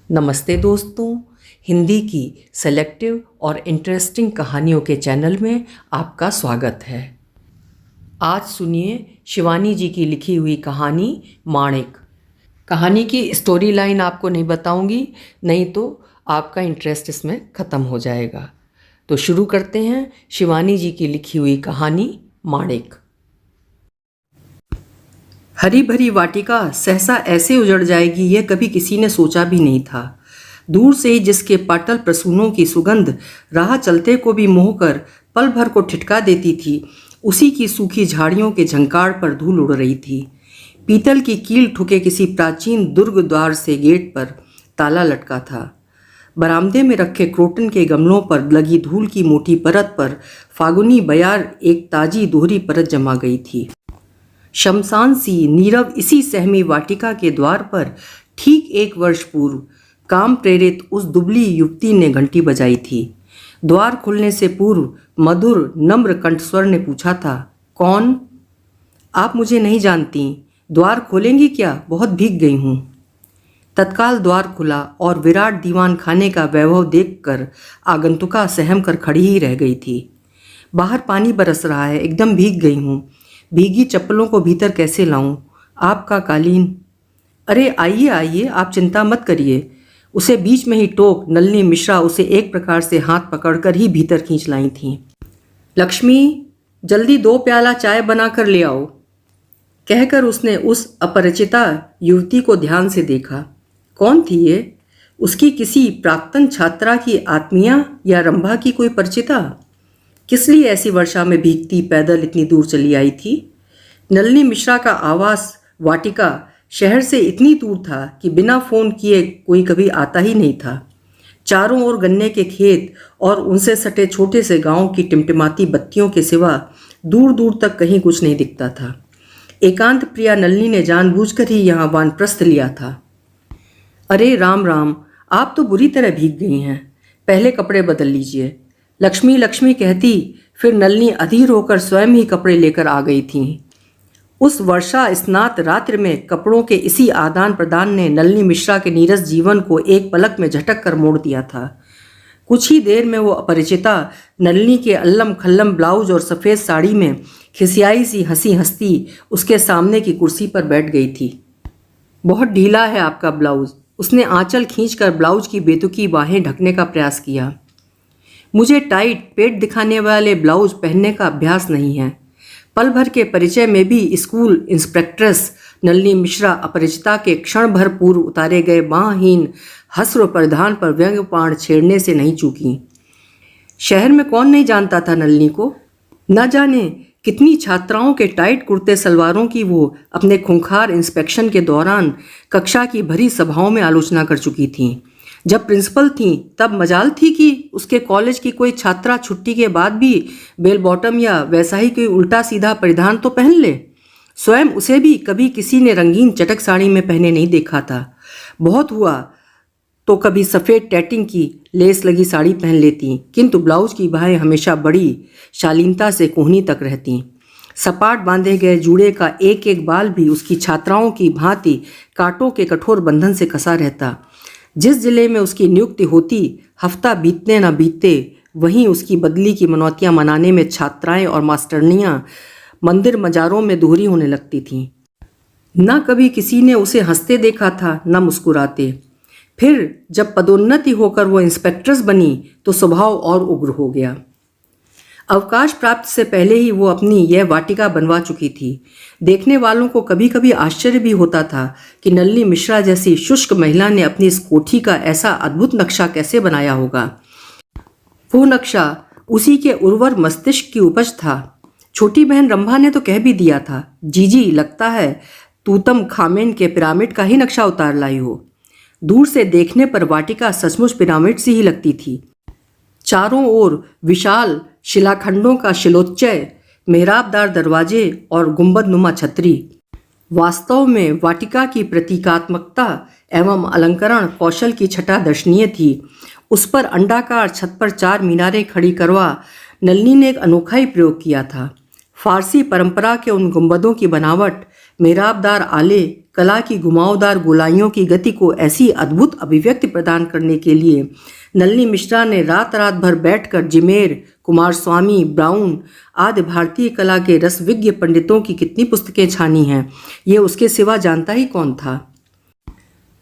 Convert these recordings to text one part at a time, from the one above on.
नमस्ते दोस्तों, हिंदी की सेलेक्टिव और इंटरेस्टिंग कहानियों के चैनल में आपका स्वागत है। आज सुनिए शिवानी जी की लिखी हुई कहानी माणिक। कहानी की स्टोरी लाइन आपको नहीं बताऊंगी, नहीं तो आपका इंटरेस्ट इसमें ख़त्म हो जाएगा। तो शुरू करते हैं शिवानी जी की लिखी हुई कहानी माणिक। हरी भरी वाटिका सहसा ऐसे उजड़ जाएगी यह कभी किसी ने सोचा भी नहीं था। दूर से ही जिसके पाटल प्रसूनों की सुगंध राह चलते को भी मोह कर पल भर को ठिठका देती थी, उसी की सूखी झाड़ियों के झंकार पर धूल उड़ रही थी। पीतल की कील ठुके किसी प्राचीन दुर्ग द्वार से गेट पर ताला लटका था। बरामदे में रखे क्रोटन के गमलों पर लगी धूल की मोटी परत पर फागुनी बयार एक ताजी दोहरी परत जमा गई थी। शमशान सी नीरव इसी सहमी वाटिका के द्वार पर ठीक 1 वर्ष पूर्व काम प्रेरित उस दुबली युवती ने घंटी बजाई थी। द्वार खुलने से पूर्व मधुर नम्र कंठस्वर ने पूछा था, कौन? आप मुझे नहीं जानती, द्वार खोलेंगी क्या? बहुत भीग गई हूँ। तत्काल द्वार खुला और विराट दीवान खाने का वैभव देखकर आगंतुका सहम कर खड़ी ही रह गई थी। बाहर पानी बरस रहा है, एकदम भीग गई हूँ। भीगी चप्पलों को भीतर कैसे लाऊं? आपका कालीन। अरे आइए आइए, आप चिंता मत करिए। उसे बीच में ही टोक नलिनी मिश्रा उसे एक प्रकार से हाथ पकड़कर ही भीतर खींच लाई थीं। लक्ष्मी, जल्दी 2 प्याला चाय बना कर ले आओ, कहकर उसने उस अपरिचिता युवती को ध्यान से देखा। कौन थी ये? उसकी किसी प्राक्तन छात्रा की आत्मीया या रंभा की कोई परिचिता? किस लिए ऐसी वर्षा में भीगती पैदल इतनी दूर चली आई थी? नलिनी मिश्रा का आवास वाटिका शहर से इतनी दूर था कि बिना फोन किए कोई कभी आता ही नहीं था। चारों ओर गन्ने के खेत और उनसे सटे छोटे से गांव की टिमटिमाती बत्तियों के सिवा दूर दूर तक कहीं कुछ नहीं दिखता था। एकांत प्रिया नलिनी ने जानबूझकर ही यहाँ वानप्रस्थ लिया था। अरे राम राम, आप तो बुरी तरह भीग गई हैं, पहले कपड़े बदल लीजिए, लक्ष्मी लक्ष्मी कहती फिर नलिनी अधीर होकर स्वयं ही कपड़े लेकर आ गई थीं। उस वर्षा स्नात रात्रि में कपड़ों के इसी आदान प्रदान ने नलिनी मिश्रा के नीरस जीवन को एक पलक में झटक कर मोड़ दिया था। कुछ ही देर में वो अपरिचिता नलिनी के अल्लम खल्लम ब्लाउज और सफ़ेद साड़ी में खिसियाई सी हंसी हंसती उसके सामने की कुर्सी पर बैठ गई थी। बहुत ढीला है आपका ब्लाउज। उसने आंचल खींचकर ब्लाउज की बेतुकी बाहें ढकने का प्रयास किया। मुझे टाइट पेट दिखाने वाले ब्लाउज पहनने का अभ्यास नहीं है। पल भर के परिचय में भी स्कूल इंस्पेक्ट्रेस नलिनी मिश्रा अपरिचिता के क्षण भर पूर्व उतारे गए बांहहीन हस्र परिधान पर व्यंग्यपाण छेड़ने से नहीं चूकी। शहर में कौन नहीं जानता था नलिनी को? न जाने कितनी छात्राओं के टाइट कुर्ते सलवारों की वो अपने खूंखार इंस्पेक्शन के दौरान कक्षा की भरी सभाओं में आलोचना कर चुकी थीं। जब प्रिंसिपल थीं तब मजाल थी कि उसके कॉलेज की कोई छात्रा छुट्टी के बाद भी बेल बॉटम या वैसा ही कोई उल्टा सीधा परिधान तो पहन ले। स्वयं उसे भी कभी किसी ने रंगीन चटक साड़ी में पहने नहीं देखा था। बहुत हुआ तो कभी सफ़ेद टैटिंग की लेस लगी साड़ी पहन लेती, किंतु ब्लाउज की बाहें हमेशा बड़ी शालीनता से कोहनी तक रहती। सपाट बांधे गए जूड़े का एक एक बाल भी उसकी छात्राओं की भांति कांटों के कठोर बंधन से कसा रहता। जिस जिले में उसकी नियुक्ति होती, हफ्ता बीतने न बीतते वहीं उसकी बदली की मनौतियाँ मनाने में छात्राएं और मास्टरनियाँ मंदिर मजारों में दोहरी होने लगती थीं। न कभी किसी ने उसे हंसते देखा था, न मुस्कुराते। फिर जब पदोन्नति होकर वो इंस्पेक्ट्रेस बनी तो स्वभाव और उग्र हो गया। अवकाश प्राप्त से पहले ही वो अपनी यह वाटिका बनवा चुकी थी। देखने वालों को कभी कभी आश्चर्य भी होता था कि नलिनी मिश्रा जैसी शुष्क महिला ने अपनी इस कोठी का ऐसा अद्भुत नक्शा कैसे बनाया होगा। वो नक्शा उसी के उर्वर मस्तिष्क की उपज था। छोटी बहन रंभा ने तो कह भी दिया था, जीजी लगता है तूतम खामेन के पिरामिड का ही नक्शा उतार लाई हो। दूर से देखने पर वाटिका सचमुच पिरामिड सी ही लगती थी। चारों ओर विशाल शिलाखंडों का शिलोच्चय, मेहराबदार दरवाजे और गुंबदनुमा छतरी। वास्तव में वाटिका की प्रतीकात्मकता एवं अलंकरण कौशल की छटा दर्शनीय थी। उस पर अंडाकार छत पर 4 मीनारें खड़ी करवा नलिनी ने एक अनोखा ही प्रयोग किया था। फारसी परंपरा के उन गुंबदों की बनावट मेहराबदार आले कला की घुमावदार गोलाइयों की गति को ऐसी अद्भुत अभिव्यक्ति प्रदान करने के लिए नलिनी मिश्रा ने रात रात भर बैठकर जिमेर, कुमारस्वामी, ब्राउन आदि भारतीय कला के रसविज्ञ पंडितों की कितनी पुस्तकें छानी हैं, ये उसके सिवा जानता ही कौन था।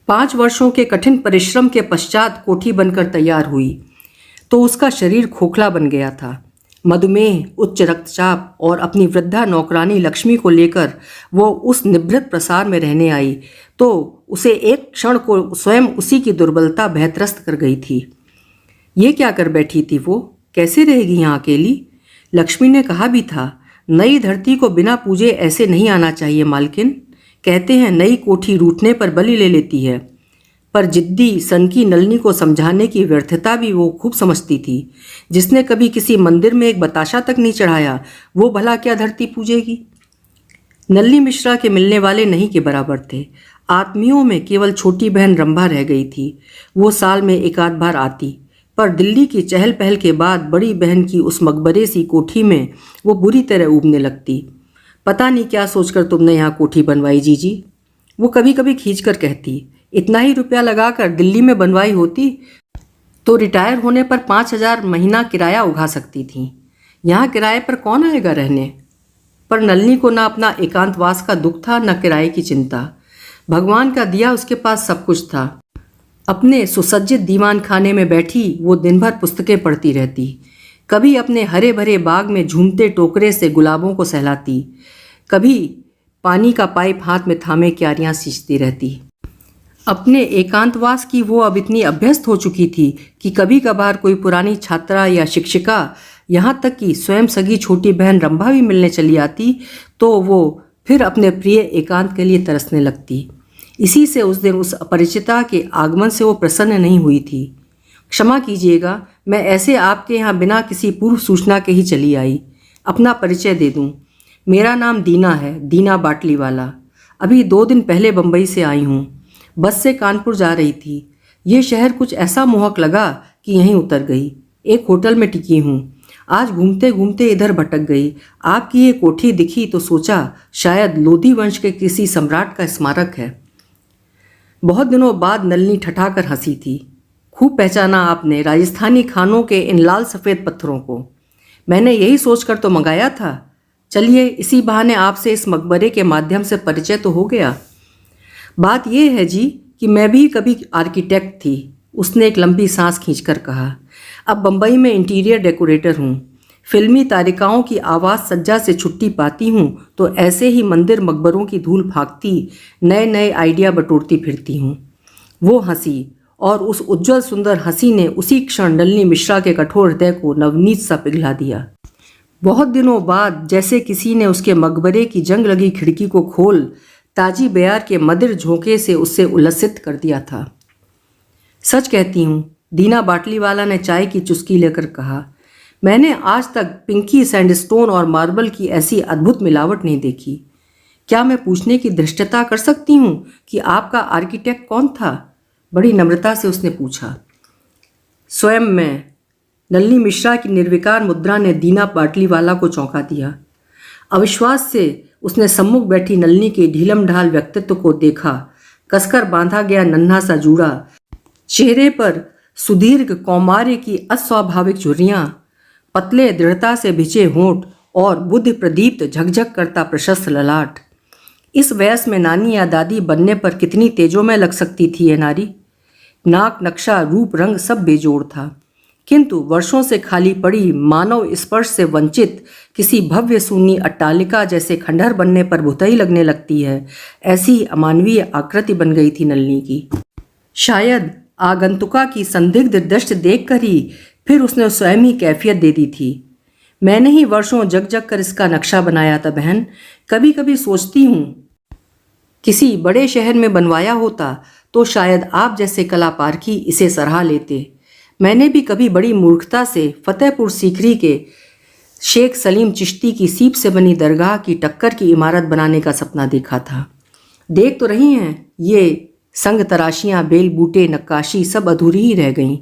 5 वर्षों के कठिन परिश्रम के पश्चात कोठी बनकर तैयार हुई तो उसका शरीर खोखला बन गया था। मधुमेह, उच्च रक्तचाप और अपनी वृद्धा नौकरानी लक्ष्मी को लेकर वो उस निभृत प्रसार में रहने आई तो उसे एक क्षण को स्वयं उसी की दुर्बलता भयत्रस्त कर गई थी। ये क्या कर बैठी थी वो? कैसे रहेगी यहाँ अकेली? लक्ष्मी ने कहा भी था, नई धरती को बिना पूजे ऐसे नहीं आना चाहिए मालकिन। कहते हैं नई कोठी रूठने पर बलि ले लेती है। पर जिद्दी सनकी नलिनी को समझाने की व्यर्थता भी वो खूब समझती थी। जिसने कभी किसी मंदिर में एक बताशा तक नहीं चढ़ाया, वो भला क्या धरती पूजेगी? नलिनी मिश्रा के मिलने वाले नहीं के बराबर थे। आत्मियों में केवल छोटी बहन रंभा रह गई थी। वो साल में एक आध बार आती, पर दिल्ली की चहल पहल के बाद बड़ी बहन की उस मकबरे सी कोठी में वो बुरी तरह ऊबने लगती। पता नहीं क्या सोचकर तुमने यहाँ कोठी बनवाई जीजी? वो कभी कभी खींचकर कहती, इतना ही रुपया लगाकर दिल्ली में बनवाई होती तो रिटायर होने पर 5,000 महीना किराया उठा सकती थी। यहाँ किराए पर कौन आएगा रहने? पर नलिनी को ना अपना एकांतवास का दुख था, न किराए की चिंता। भगवान का दिया उसके पास सब कुछ था। अपने सुसज्जित दीवान खाने में बैठी वो दिन भर पुस्तकें पढ़ती रहती। कभी अपने हरे भरे बाग में झूमते टोकरे से गुलाबों को सहलाती, कभी पानी का पाइप हाथ में थामे क्यारियां सींचती रहती। अपने एकांतवास की वो अब इतनी अभ्यस्त हो चुकी थी कि कभी कभार कोई पुरानी छात्रा या शिक्षिका, यहाँ तक कि स्वयं सगी छोटी बहन रंभा भी मिलने चली आती तो वो फिर अपने प्रिय एकांत के लिए तरसने लगती। इसी से उस दिन उस अपरिचिता के आगमन से वो प्रसन्न नहीं हुई थी। क्षमा कीजिएगा, मैं ऐसे आपके यहाँ बिना किसी पूर्व सूचना के ही चली आई। अपना परिचय दे दूँ, मेरा नाम दीना है, दीना बाटलीवाला। अभी 2 दिन पहले बम्बई से आई हूँ। बस से कानपुर जा रही थी। ये शहर कुछ ऐसा मोहक लगा कि यहीं उतर गई। एक होटल में टिकी हूँ। आज घूमते घूमते इधर भटक गई। आपकी ये कोठी दिखी तो सोचा शायद लोधी वंश के किसी सम्राट का स्मारक है। बहुत दिनों बाद नलिनी ठठाकर हंसी थी। खूब पहचाना आपने राजस्थानी खानों के इन लाल सफ़ेद पत्थरों को। मैंने यही सोचकर तो मंगाया था। चलिए इसी बहाने आपसे इस मकबरे के माध्यम से परिचय तो हो गया। बात यह है जी कि मैं भी कभी आर्किटेक्ट थी। उसने एक लंबी सांस खींचकर कहा। अब बम्बई में इंटीरियर डेकोरेटर हूँ। फिल्मी तारिकाओं की आवाज़ सज्जा से छुट्टी पाती हूँ तो ऐसे ही मंदिर मकबरों की धूल फाँकती नए नए आइडिया बटोरती फिरती हूँ। वो हंसी और उस उज्जवल सुंदर हंसी ने उसी क्षण नलिनी मिश्रा के कठोर हृदय को नवनीत सा पिघला दिया। बहुत दिनों बाद जैसे किसी ने उसके मकबरे की जंग लगी खिड़की को खोल ताजी बयार के मदिर झोंके से उससे उल्लसित कर दिया था। सच कहती हूँ, दीना बाटलीवाला ने चाय की चुस्की लेकर कहा, मैंने आज तक पिंकी सैंडस्टोन और मार्बल की ऐसी अद्भुत मिलावट नहीं देखी। क्या मैं पूछने की धृष्टता कर सकती हूँ कि आपका आर्किटेक्ट कौन था? बड़ी नम्रता से उसने पूछा। स्वयं मैं। नलिनी मिश्रा की निर्विकार मुद्रा ने दीना बाटलीवाला को चौंका दिया। अविश्वास से उसने सम्मुख बैठी नलिनी के ढीलम ढाल व्यक्तित्व को देखा। कसकर बांधा गया नन्हा सा जूड़ा, चेहरे पर सुदीर्घ कौमार्य की अस्वाभाविक झुर्रियां, पतले दृढ़ता से भिजे होंठ और बुद्धि प्रदीप्त झकझक करता प्रशस्त ललाट। इस वयस में नानी या दादी बनने पर कितनी तेजोमय लग सकती थी ये नारी। नाक, नक्शा, रूप, रंग सब बेजोड़ था, किंतु वर्षों से खाली पड़ी मानव स्पर्श से वंचित किसी भव्य शून्य अट्टालिका जैसे खंडहर बनने पर भुतई लगने लगती है, ऐसी अमानवीय आकृति बन गई थी नलिनी की। शायद आगंतुका की संदिग्ध दृष्टि देखकर ही फिर उसने स्वयं ही कैफियत दे दी थी। मैंने ही वर्षों जग जग कर इसका नक्शा बनाया था बहन। कभी कभी सोचती हूँ किसी बड़े शहर में बनवाया होता तो शायद आप जैसे कला पारखी इसे सराह लेते। मैंने भी कभी बड़ी मूर्खता से फतेहपुर सीकरी के शेख सलीम चिश्ती की सीप से बनी दरगाह की टक्कर की इमारत बनाने का सपना देखा था। देख तो रही हैं, ये संग तराशियाँ, बेल बूटे, नक्काशी सब अधूरी ही रह गईं।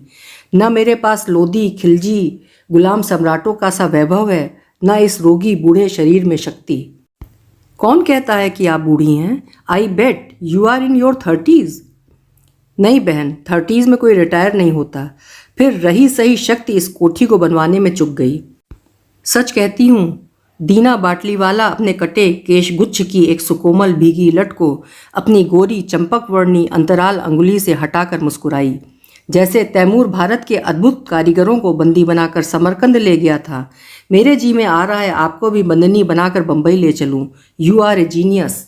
न मेरे पास लोधी, खिलजी, गुलाम सम्राटों का सा वैभव है, न इस रोगी बूढ़े शरीर में शक्ति। कौन कहता है कि आप बूढ़ी हैं? I bet you are in your 30s। नहीं बहन, 30s में कोई रिटायर नहीं होता। फिर रही सही शक्ति इस कोठी को बनवाने में चुक गई। सच कहती हूँ। दीना बाटलीवाला अपने कटे केशगुच्छ की एक सुकोमल भीगी लट को अपनी गोरी चंपकवर्णी अंतराल अंगुली से हटाकर मुस्कुराई, जैसे तैमूर भारत के अद्भुत कारीगरों को बंदी बनाकर समरकंद ले गया था। मेरे जी में आ रहा है आपको भी बंदनी बनाकर बंबई ले चलूं। You are a genius.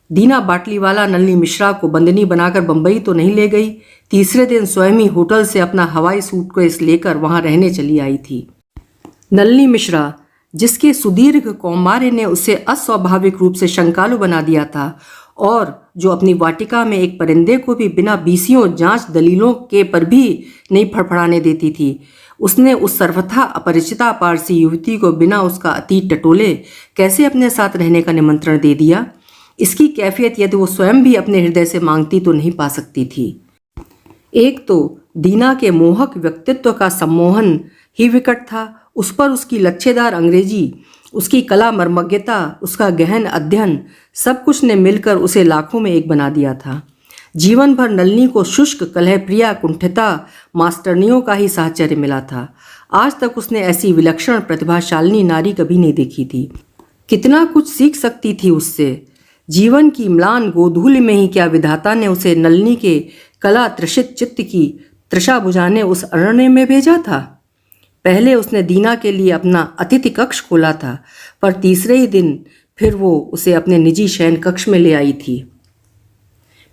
Dina Batliwala Nalini Mishra को बंदनी बनाकर बंबई तो नहीं ले गई। तीसरे दिन स्वयं ही होटल से अपना हवाई सूटकेस लेकर वहां रहने चली आई थी। नलिनी मिश्रा, जिसके सुदीर्घ कौमार्य ने उसे अस्वाभाविक रूप से शंकालु बना दिया था और जो अपनी वाटिका में एक परिंदे को भी बिना बीसियों जांच दलीलों के पर भी नहीं फड़फड़ाने देती थी, उसने उस सर्वथा अपरिचिता पारसी युवती को बिना उसका अतीत टटोले कैसे अपने साथ रहने का निमंत्रण दे दिया? इसकी कैफियत यदि वो स्वयं भी अपने हृदय से मांगती तो नहीं पा सकती थी। एक तो दीना के मोहक व्यक्तित्व का सम्मोहन ही विकट था, उस पर उसकी लच्छेदार अंग्रेजी, उसकी कला मर्मज्ञता, उसका गहन अध्ययन, सब कुछ ने मिलकर उसे लाखों में एक बना दिया था। जीवन भर नलिनी को शुष्क कलहप्रिया कुंठिता मास्टरनियों का ही साहचर्य मिला था। आज तक उसने ऐसी विलक्षण प्रतिभाशालिनी नारी कभी नहीं देखी थी। कितना कुछ सीख सकती थी उससे। जीवन की म्लान गोधूलि में ही क्या विधाता ने उसे नलिनी के कला त्रसित चित्त की तृषा बुझाने उस अरण्य में भेजा था। पहले उसने दीना के लिए अपना अतिथि कक्ष खोला था, पर तीसरे ही दिन फिर वो उसे अपने निजी शयन कक्ष में ले आई थी।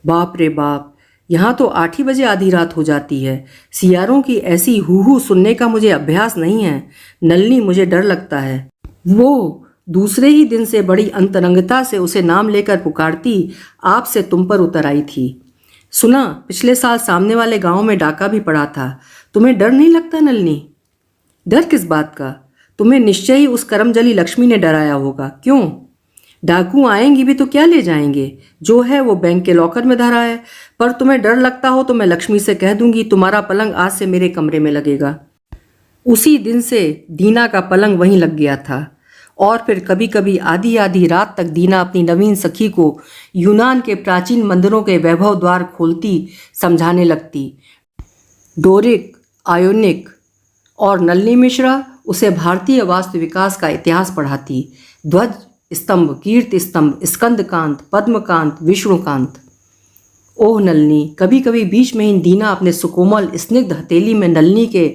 बाप रे बाप, यहाँ तो 8 ही बजे आधी रात हो जाती है। सियारों की ऐसी हूहू सुनने का मुझे अभ्यास नहीं है। नलिनी, मुझे डर लगता है। वो दूसरे ही दिन से बड़ी अंतरंगता से उसे नाम लेकर पुकारती आप से तुम पर उतर आई थी। सुना, पिछले साल सामने वाले गांव में डाका भी पड़ा था। तुम्हें डर नहीं लगता नलिनी? डर किस बात का? तुम्हें निश्चय ही उस करमजली लक्ष्मी ने डराया होगा। क्यों? डाकू आएंगी भी तो क्या ले जाएंगे? जो है वो बैंक के लॉकर में धरा है। पर तुम्हें डर लगता हो तो मैं लक्ष्मी से कह दूंगी तुम्हारा पलंग आज से मेरे कमरे में लगेगा। उसी दिन से दीना का पलंग वहीं लग गया था और फिर कभी कभी आधी आधी रात तक दीना अपनी नवीन सखी को यूनान के प्राचीन मंदिरों के वैभव द्वार खोलती समझाने लगती। डोरिक, आयोनिक और नलिनी मिश्रा उसे भारतीय वास्तु विकास का इतिहास पढ़ाती। ध्वज स्तंभ, कीर्ति स्तंभ, स्कंदकांत, पद्मकांत, विष्णुकांत। ओह नलिनी, कभी कभी बीच में ही दीना अपने सुकोमल स्निग्ध हथेली में नलिनी के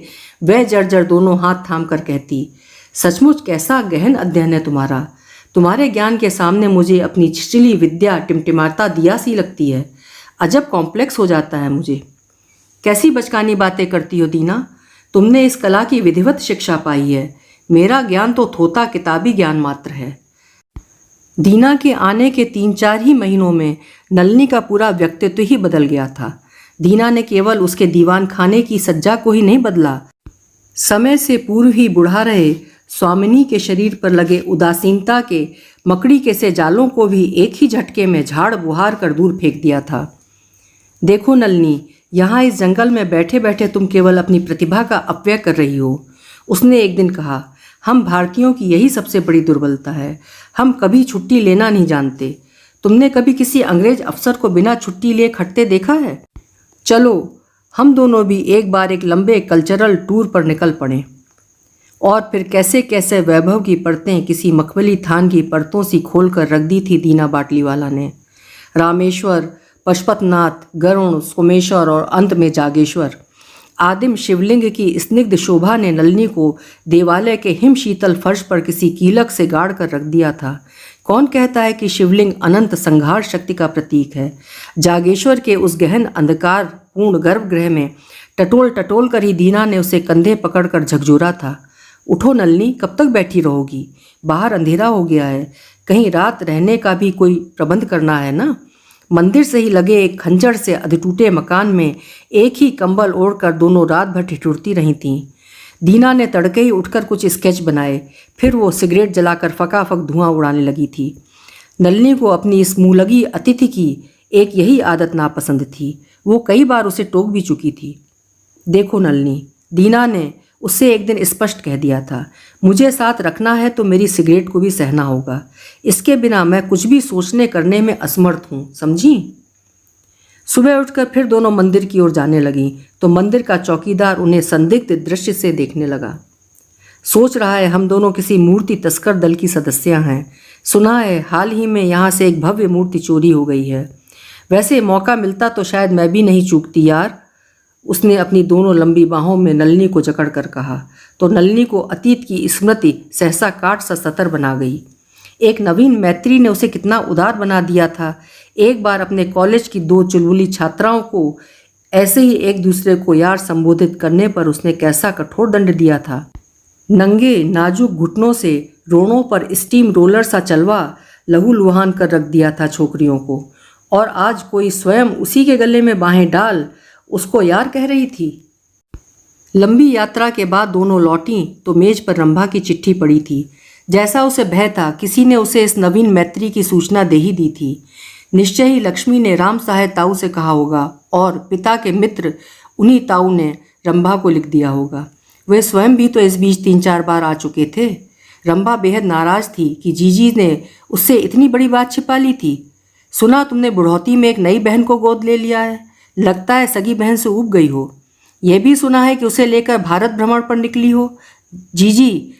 वह जर्जर दोनों हाथ थाम कर कहती, सचमुच कैसा गहन अध्ययन है तुम्हारा। तुम्हारे ज्ञान के सामने मुझे अपनी छिछली विद्या टिमटिमाता दिया सी लगती है। अजब कॉम्प्लेक्स हो जाता है मुझे। कैसी बचकानी बातें करती हो दीना। तुमने इस कला की विधिवत शिक्षा पाई है। मेरा ज्ञान तो थोथा किताबी ज्ञान मात्र है। दीना के आने के 3-4 ही महीनों में नलिनी का पूरा व्यक्तित्व ही बदल गया था। दीना ने केवल उसके दीवान खाने की सज्जा को ही नहीं बदला, समय से पूर्व ही बुढ़ा रहे स्वामिनी के शरीर पर लगे उदासीनता के मकड़ी के से जालों को भी एक ही झटके में झाड़ बुहार कर दूर फेंक दिया था। देखो नलिनी, यहाँ इस जंगल में बैठे बैठे तुम केवल अपनी प्रतिभा का अपव्यय कर रही हो। उसने एक दिन कहा, हम भारतीयों की यही सबसे बड़ी दुर्बलता है। हम कभी छुट्टी लेना नहीं जानते। तुमने कभी किसी अंग्रेज अफसर को बिना छुट्टी लिए खटते देखा है? चलो हम दोनों भी एक बार एक लंबे कल्चरल टूर पर निकल पड़ें। और फिर कैसे कैसे वैभव की परतें किसी मखमली थान की परतों सी खोल कर रख दी थी दीना बाटलीवाला ने। रामेश्वर, पशुपतनाथ, गरुण, सोमेश्वर और अंत में जागेश्वर। आदिम शिवलिंग की स्निग्ध शोभा ने नलिनी को देवालय के हिम शीतल फर्श पर किसी कीलक से गाड़ कर रख दिया था। कौन कहता है कि शिवलिंग अनंत संहार शक्ति का प्रतीक है? जागेश्वर के उस गहन अंधकार पूर्ण गर्भगृह में टटोल टटोल कर ही दीना ने उसे कंधे पकड़कर झकझोरा था। उठो नलिनी, कब तक बैठी रहोगी? बाहर अंधेरा हो गया है। कहीं रात रहने का भी कोई प्रबंध करना है ना। मंदिर से ही लगे एक खंजर से अधटूटे मकान में एक ही कंबल ओढ़कर दोनों रात भर ठिठुरती रही थीं। दीना ने तड़के ही उठकर कुछ स्केच बनाए, फिर वो सिगरेट जलाकर फकाफक धुआं उड़ाने लगी थी। नलिनी को अपनी इस मुँहलगी अतिथि की एक यही आदत नापसंद थी। वो कई बार उसे टोक भी चुकी थी। देखो नलिनी, दीना ने उससे एक दिन स्पष्ट कह दिया था, मुझे साथ रखना है तो मेरी सिगरेट को भी सहना होगा। इसके बिना मैं कुछ भी सोचने करने में असमर्थ हूँ, समझी। सुबह उठकर फिर दोनों मंदिर की ओर जाने लगीं तो मंदिर का चौकीदार उन्हें संदिग्ध दृष्टि से देखने लगा। सोच रहा है हम दोनों किसी मूर्ति तस्कर दल की सदस्या हैं। सुना है हाल ही में यहाँ से एक भव्य मूर्ति चोरी हो गई है। वैसे मौका मिलता तो शायद मैं भी नहीं चूकती यार। उसने अपनी दोनों लंबी बाहों में नलिनी को जकड़ कर कहा तो नलिनी को अतीत की स्मृति सहसा काट सा सतर बना गई। एक नवीन मैत्री ने उसे कितना उदार बना दिया था। एक बार अपने कॉलेज की दो चुलबुली छात्राओं को ऐसे ही एक दूसरे को यार संबोधित करने पर उसने कैसा कठोर दंड दिया था। नंगे नाजुक घुटनों से रोड़ों पर स्टीम रोलर सा चलवा लहूलुहान कर रख दिया था छोकरियों को, और आज कोई स्वयं उसी के गले में बाहें डाल उसको यार कह रही थी। लंबी यात्रा के बाद दोनों लौटीं तो मेज पर रंभा की चिट्ठी पड़ी थी। जैसा उसे भय था किसी ने उसे इस नवीन मैत्री की सूचना दे ही दी थी। निश्चय ही लक्ष्मी ने राम साहेब ताऊ से कहा होगा और पिता के मित्र उन्हीं ताऊ ने रंभा को लिख दिया होगा। वे स्वयं भी तो इस बीच 3-4 बार आ चुके थे। रंभा बेहद नाराज थी कि जीजी ने उससे इतनी बड़ी बात छिपा ली थी। सुना तुमने बुढ़ौती में एक नई बहन को गोद ले लिया है, लगता है सगी बहन से ऊब गई हो। यह भी सुना है कि उसे लेकर भारत भ्रमण पर निकली हो। जीजी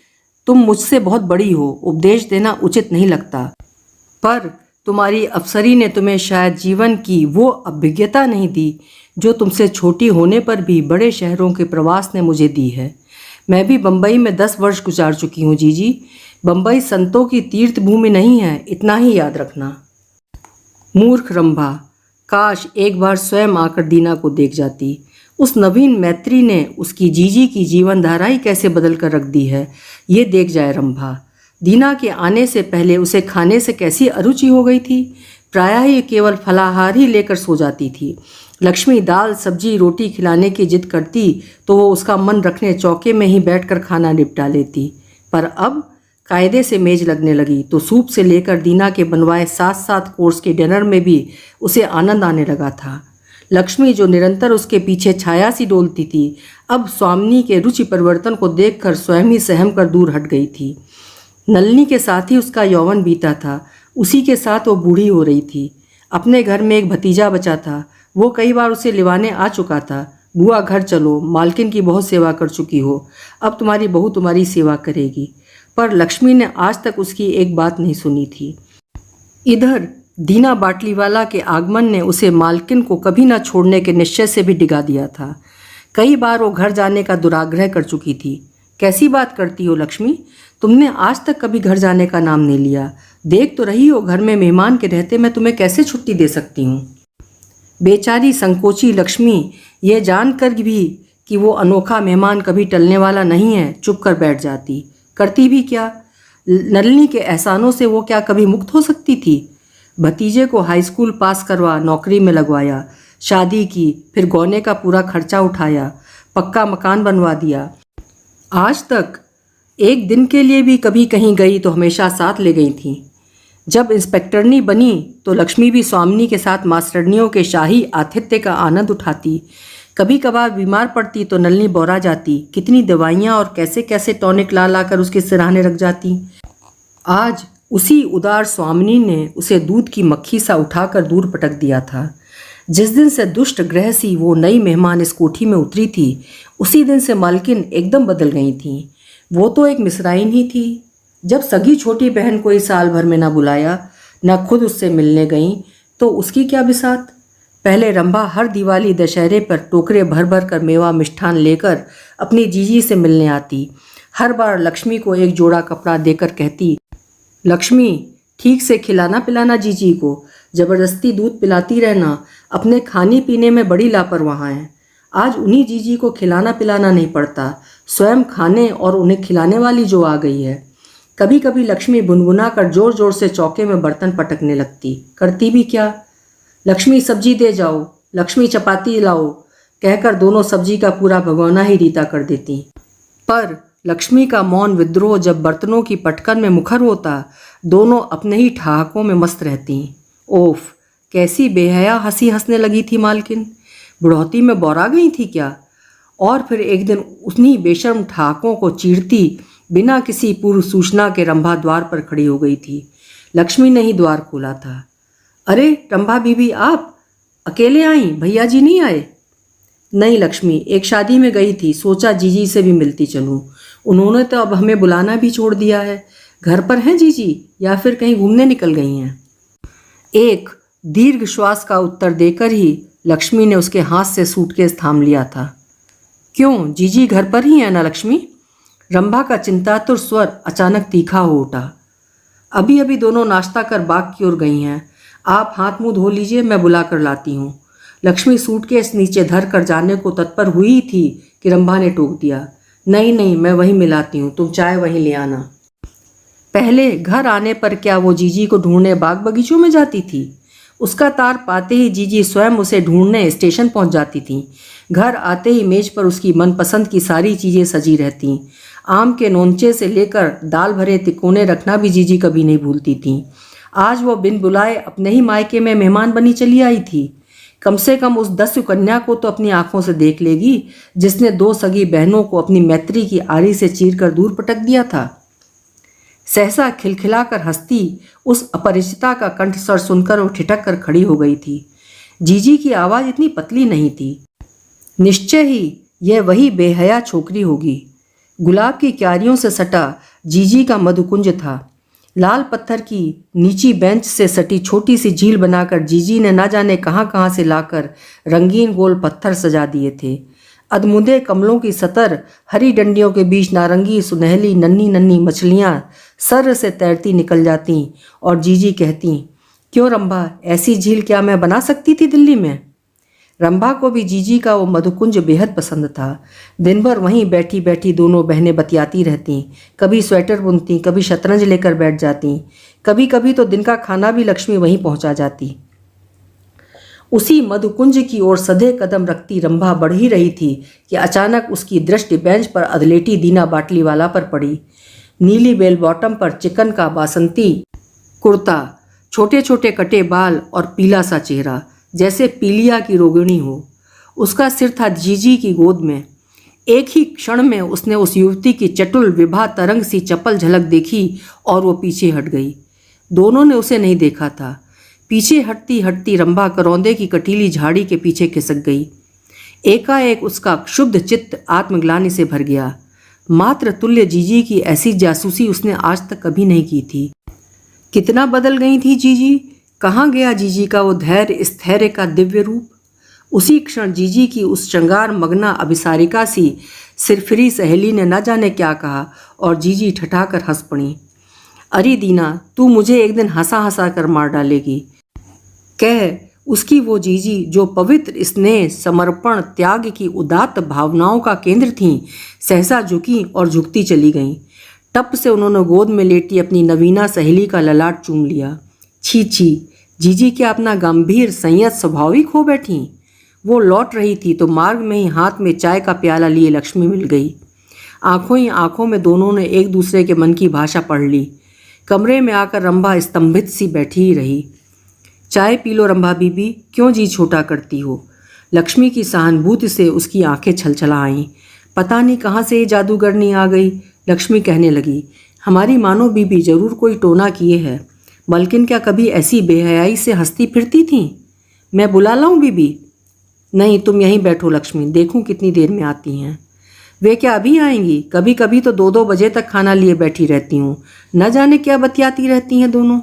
तुम मुझसे बहुत बड़ी हो, उपदेश देना उचित नहीं लगता, पर तुम्हारी अफसरी ने तुम्हें शायद जीवन की वो अभिज्ञता नहीं दी जो तुमसे छोटी होने पर भी बड़े शहरों के प्रवास ने मुझे दी है। मैं भी बम्बई में 10 वर्ष गुजार चुकी हूँ जीजी। बम्बई संतों की तीर्थ भूमि नहीं है, इतना ही याद रखना। मूर्ख रंभा, काश एक बार स्वयं आकर दीना को देख जाती। उस नवीन मैत्री ने उसकी जीजी की जीवन धारा ही कैसे बदल कर रख दी है, ये देख जाए रंभा। दीना के आने से पहले उसे खाने से कैसी अरुचि हो गई थी। प्रायः ही केवल फलाहार ही लेकर सो जाती थी। लक्ष्मी दाल सब्जी रोटी खिलाने की जिद करती तो वो उसका मन रखने चौके में ही बैठकर खाना निपटा लेती, पर अब कायदे से मेज लगने लगी तो सूप से लेकर दीना के बनवाए 7-7 कोर्स के डिनर में भी उसे आनंद आने लगा था। लक्ष्मी जो निरंतर उसके पीछे छाया सी डोलती थी, अब स्वामिनी के रुचि परिवर्तन को देखकर स्वयं ही सहम कर दूर हट गई थी। नलिनी के साथ ही उसका यौवन बीता था, उसी के साथ वो बूढ़ी हो रही थी। अपने घर में एक भतीजा बचा था, वो कई बार उसे लिवाने आ चुका था। बुआ घर चलो, मालकिन की बहुत सेवा कर चुकी हो, अब तुम्हारी बहू तुम्हारी सेवा करेगी। पर लक्ष्मी ने आज तक उसकी एक बात नहीं सुनी थी। इधर दीना बाटलीवाला के आगमन ने उसे मालकिन को कभी न छोड़ने के निश्चय से भी डिगा दिया था। कई बार वो घर जाने का दुराग्रह कर चुकी थी। कैसी बात करती हो लक्ष्मी, तुमने आज तक कभी घर जाने का नाम नहीं लिया। देख तो रही हो घर में मेहमान के रहते मैं तुम्हें कैसे छुट्टी दे सकती हूँ। बेचारी संकोची लक्ष्मी ये जानकर भी कि वो अनोखा मेहमान कभी टलने वाला नहीं है, चुप कर बैठ जाती। करती भी क्या? नलिनी के एहसानों से वो क्या कभी मुक्त हो सकती थी? भतीजे को हाई स्कूल पास करवा नौकरी में लगवाया, शादी की, फिर गौने का पूरा खर्चा उठाया, पक्का मकान बनवा दिया। आज तक एक दिन के लिए भी कभी कहीं गई तो हमेशा साथ ले गई थी। जब इंस्पेक्टरनी बनी तो लक्ष्मी भी स्वामिनी के साथ मास्टरनियों के शाही आतिथ्य का आनंद उठाती। कभी कभार बीमार पड़ती तो नलिनी बौरा जाती, कितनी दवाइयाँ और कैसे कैसे टॉनिक ला ला कर उसके सिरहाने रख जाती। आज उसी उदार स्वामिनी ने उसे दूध की मक्खी सा उठाकर दूर पटक दिया था। जिस दिन से दुष्ट ग्रह सी वो नई मेहमान इस कोठी में उतरी थी, उसी दिन से मालकिन एकदम बदल गई थी। वो तो एक मिसराइन ही थी। जब सगी छोटी बहन को इस साल भर में न बुलाया, न खुद उससे मिलने गई, तो उसकी क्या बिसात। पहले रंभा हर दिवाली दशहरे पर टोकरे भर भर कर मेवा मिष्ठान लेकर अपनी जीजी से मिलने आती। हर बार लक्ष्मी को एक जोड़ा कपड़ा देकर कहती, लक्ष्मी ठीक से खिलाना पिलाना जीजी को, जबरदस्ती दूध पिलाती रहना, अपने खाने पीने में बड़ी लापरवाह है। आज उन्हीं जीजी को खिलाना पिलाना नहीं पड़ता, स्वयं खाने और उन्हें खिलाने वाली जो आ गई है। कभी कभी लक्ष्मी बुनबुना कर जोर जोर से चौके में बर्तन पटकने लगती। करती भी क्या? लक्ष्मी सब्जी दे जाओ, लक्ष्मी चपाती लाओ, कहकर दोनों सब्जी का पूरा भगोना ही रीता कर देती। पर लक्ष्मी का मौन विद्रोह जब बर्तनों की पटकन में मुखर होता, दोनों अपने ही ठहाकों में मस्त रहती। ओफ, कैसी बेहया हंसी हंसने लगी थी मालकिन। बुढ़ौती में बौरा गई थी क्या? और फिर एक दिन उन्हीं बेशर्म ठहाकों को चीरती बिना किसी पूर्व सूचना के रंभा द्वार पर खड़ी हो गई थी। लक्ष्मी ने ही द्वार खोला था। अरे रंभा बीबी, आप अकेले आई? भैया जी नहीं आए? नहीं लक्ष्मी, एक शादी में गई थी, सोचा जीजी से भी मिलती चलूं। उन्होंने तो अब हमें बुलाना भी छोड़ दिया है। घर पर हैं जीजी या फिर कहीं घूमने निकल गई हैं? एक दीर्घ श्वास का उत्तर देकर ही लक्ष्मी ने उसके हाथ से सूटकेस थाम लिया था। क्यों, जीजी घर पर ही है ना लक्ष्मी? रंभा का चिंतातुर स्वर अचानक तीखा हो उठा। अभी अभी दोनों नाश्ता कर बाग की ओर गई हैं। आप हाथ मुंह धो लीजिए, मैं बुला कर लाती हूँ। लक्ष्मी सूटकेस नीचे धर कर जाने को तत्पर हुई थी कि रंभा ने टोक दिया। नहीं नहीं, मैं वहीं मिलाती हूँ, तुम चाय वहीं ले आना। पहले घर आने पर क्या वो जीजी को ढूंढने बाग बगीचों में जाती थी? उसका तार पाते ही जीजी स्वयं उसे ढूंढने स्टेशन पहुंच जाती थी। घर आते ही मेज पर उसकी मनपसंद की सारी चीज़ें सजी रहती। आम के नोंचे से लेकर दाल भरे तिकोने रखना भी जीजी कभी नहीं भूलती थी। आज वो बिन बुलाए अपने ही मायके में मेहमान बनी चली आई थी। कम से कम उस 10 कन्या को तो अपनी आंखों से देख लेगी जिसने 2 सगी बहनों को अपनी मैत्री की आड़ी से चीरकर दूर पटक दिया था। सहसा खिलखिलाकर हंसती उस अपरिचिता का कंठस्वर सुनकर वो ठिठक कर खड़ी हो गई थी। जीजी की आवाज़ इतनी पतली नहीं थी। निश्चय ही यह वही बेहया छोकरी होगी। गुलाब की क्यारियों से सटा जीजी का मधुकुंज था। लाल पत्थर की नीची बेंच से सटी छोटी सी झील बनाकर जीजी ने ना जाने कहाँ कहाँ से लाकर रंगीन गोल पत्थर सजा दिए थे। अधमुंदे कमलों की सतर, हरी डंडियों के बीच नारंगी सुनहली नन्ही नन्ही मछलियाँ सर से तैरती निकल जाती और जीजी कहती, क्यों रंभा, ऐसी झील क्या मैं बना सकती थी दिल्ली में? रंभा को भी जीजी का वो मधुकुंज बेहद पसंद था। दिन भर वहीं बैठी बैठी दोनों बहनें बतियाती रहतीं। कभी स्वेटर बुनती, कभी शतरंज लेकर बैठ जाती, कभी कभी तो दिन का खाना भी लक्ष्मी वहीं पहुंचा जाती। उसी मधुकुंज की ओर सधे कदम रखती रंभा बढ़ ही रही थी कि अचानक उसकी दृष्टि बेंच पर अधलेटी दीना बाटलीवाला पर पड़ी। नीली बेल बॉटम पर चिकन का बासंती कुर्ता, छोटे छोटे कटे बाल और पीला सा चेहरा, जैसे पीलिया की रोगिणी हो। उसका सिर था जीजी की गोद में। एक ही क्षण में उसने उस युवती की चटुल विभा तरंग सी चपल झलक देखी और वो पीछे हट गई। दोनों ने उसे नहीं देखा था। पीछे हटती हटती रंभा करौंदे की कटीली झाड़ी के पीछे खिसक गई। एकाएक उसका क्षुब्ध चित्त आत्मग्लानि से भर गया। मात्र तुल्य जीजी की ऐसी जासूसी उसने आज तक कभी नहीं की थी। कितना बदल गई थी जीजी। कहाँ गया जीजी का वो धैर्य स्थैर्य का दिव्य रूप? उसी क्षण जीजी की उस श्रृंगार मग्ना अभिसारिका सी सिरफिरी सहेली ने न जाने क्या कहा और जीजी ठठाकर हंस पड़ी। अरे दीना, तू मुझे एक दिन हंसा हंसा कर मार डालेगी। कह उसकी वो जीजी जो पवित्र स्नेह, समर्पण, त्याग की उदात्त भावनाओं का केंद्र थीं, सहसा झुकी और झुकती चली गईं। टप से उन्होंने गोद में लेटी अपनी नवीना सहेली का ललाट चूम लिया। छी छी, जीजी क्या अपना गंभीर संयत स्वाभाविक हो बैठी। वो लौट रही थी तो मार्ग में ही हाथ में चाय का प्याला लिए लक्ष्मी मिल गई। आंखों ही आंखों में दोनों ने एक दूसरे के मन की भाषा पढ़ ली। कमरे में आकर रंभा स्तंभित सी बैठी ही रही। चाय पी लो रंभा बीबी, क्यों जी छोटा करती हो? लक्ष्मी की सहानुभूति से उसकी आंखें छलछला आईं। पता नहीं कहाँ से ये जादूगरनी आ गई। लक्ष्मी कहने लगी, हमारी मानो बीबी जरूर कोई टोना किए है। मलकिन क्या कभी ऐसी बेहयाई से हंसती फिरती थीं? मैं बुला लाऊं बीबी? नहीं, तुम यहीं बैठो लक्ष्मी, देखूं कितनी देर में आती हैं। वे क्या अभी आएंगी? कभी कभी तो 2-2 बजे तक खाना लिए बैठी रहती हूँ। न जाने क्या बतियाती रहती हैं दोनों।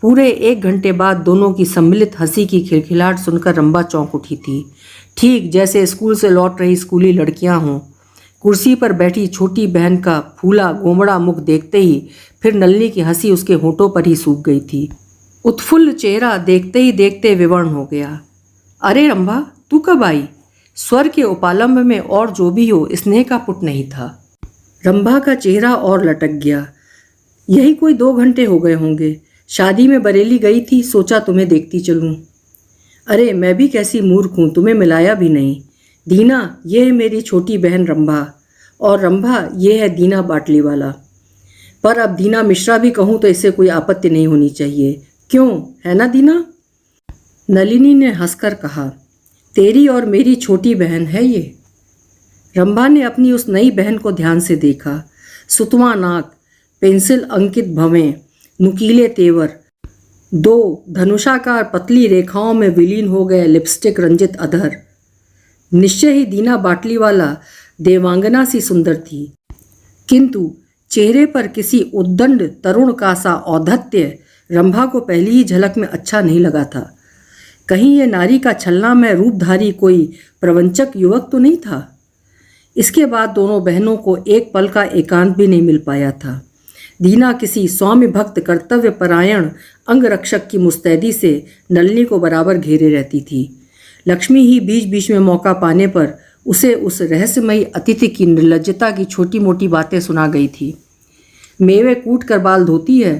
पूरे 1 घंटे बाद दोनों की सम्मिलित हंसी की खिलखिलाहट सुनकर रंभा चौंक उठी थी, ठीक जैसे स्कूल से लौट रही स्कूली लड़कियां हों। कुर्सी पर बैठी छोटी बहन का फूला गोमड़ा मुख देखते ही फिर नल्ली की हंसी उसके होठों पर ही सूख गई थी। उत्फुल्ल चेहरा देखते ही देखते विवर्ण हो गया। अरे रंभा, तू कब आई? स्वर के उपालंब में और जो भी हो स्नेह का पुट नहीं था। रंभा का चेहरा और लटक गया। यही कोई 2 घंटे हो गए होंगे। शादी में बरेली गई थी, सोचा तुम्हें देखती चलूं। अरे मैं भी कैसी मूर्ख हूँ, तुम्हें मिलाया भी नहीं। दीना, ये है मेरी छोटी बहन रंभा, और रंभा ये है दीना बाटलीवाला। पर अब दीना मिश्रा भी कहूँ तो इससे कोई आपत्ति नहीं होनी चाहिए, क्यों है ना दीना? नलिनी ने हंसकर कहा, तेरी और मेरी छोटी बहन है ये। रंभा ने अपनी उस नई बहन को ध्यान से देखा। सुतवा नाक, पेंसिल अंकित भवें, नुकीले तेवर, दो धनुषाकार पतली रेखाओं में विलीन हो गए लिपस्टिक रंजित अधर। निश्चय ही दीना बाटलीवाला देवांगना सी सुंदर थी, किंतु चेहरे पर किसी उद्दंड तरुण का सा औद्धत्य रंभा को पहली ही झलक में अच्छा नहीं लगा था। कहीं ये नारी का छलना में रूपधारी कोई प्रवंचक युवक तो नहीं था। इसके बाद दोनों बहनों को एक पल का एकांत भी नहीं मिल पाया था। दीना किसी सौम्य भक्त कर्तव्य परायण अंगरक्षक की मुस्तैदी से नलिनी को बराबर घेरे रहती थी। लक्ष्मी ही बीच बीच में मौका पाने पर उसे उस रहस्यमयी अतिथि की निर्लज्जता की छोटी मोटी बातें सुना गई थी। मेवे कूट कर बाल धोती है,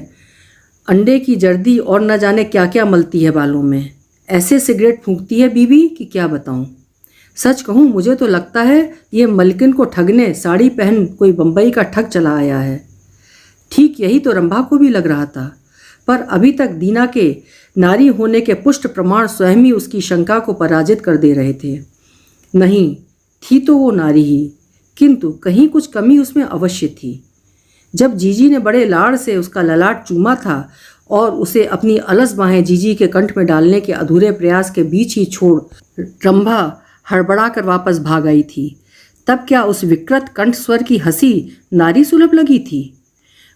अंडे की जर्दी और न जाने क्या क्या मलती है बालों में, ऐसे सिगरेट फूंकती है बीबी कि क्या बताऊं। सच कहूं मुझे तो लगता है ये मलकिन को ठगने साड़ी पहन कोई बम्बई का ठग चला आया है। ठीक यही तो रंभा को भी लग रहा था, पर अभी तक दीना के नारी होने के पुष्ट प्रमाण स्वयं ही उसकी शंका को पराजित कर दे रहे थे। नहीं, थी तो वो नारी ही, किंतु कहीं कुछ कमी उसमें अवश्य थी। जब जीजी ने बड़े लाड़ से उसका ललाट चूमा था और उसे अपनी अलस बाहें जीजी के कंठ में डालने के अधूरे प्रयास के बीच ही छोड़ रंभा हड़बड़ा कर वापस भाग आई थी, तब क्या उस विकृत कंठ स्वर की हंसी नारी सुलभ लगी थी?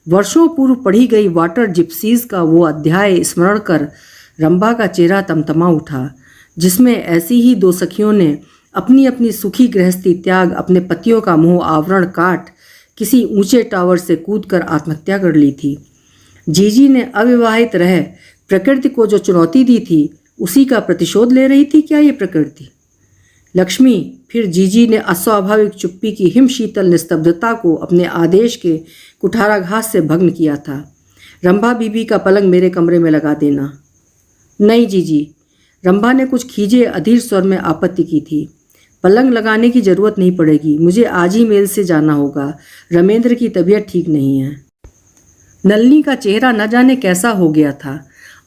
वर्षों पूर्व पढ़ी गई वाटर जिप्सीज का वो अध्याय स्मरण कर रंभा का चेहरा तमतमा उठा, जिसमें ऐसी ही दो सखियों ने अपनी अपनी सुखी गृहस्थी त्याग अपने पतियों का मुंह आवरण काट किसी ऊंचे टावर से कूदकर आत्महत्या कर ली थी। जीजी ने अविवाहित रह प्रकृति को जो चुनौती दी थी उसी का प्रतिशोध ले रही थी क्या ये प्रकृति? लक्ष्मी फिर जीजी ने अस्वाभाविक चुप्पी की हिमशीतल निस्तब्धता को अपने आदेश के कुठाराघात से भग्न किया था। रंभा बीबी का पलंग मेरे कमरे में लगा देना। नहीं जीजी, रंभा ने कुछ खींचे अधीर स्वर में आपत्ति की थी। पलंग लगाने की जरूरत नहीं पड़ेगी, मुझे आज ही मेल से जाना होगा, रमेंद्र की तबीयत ठीक नहीं है। नलिनी का चेहरा न जाने कैसा हो गया था।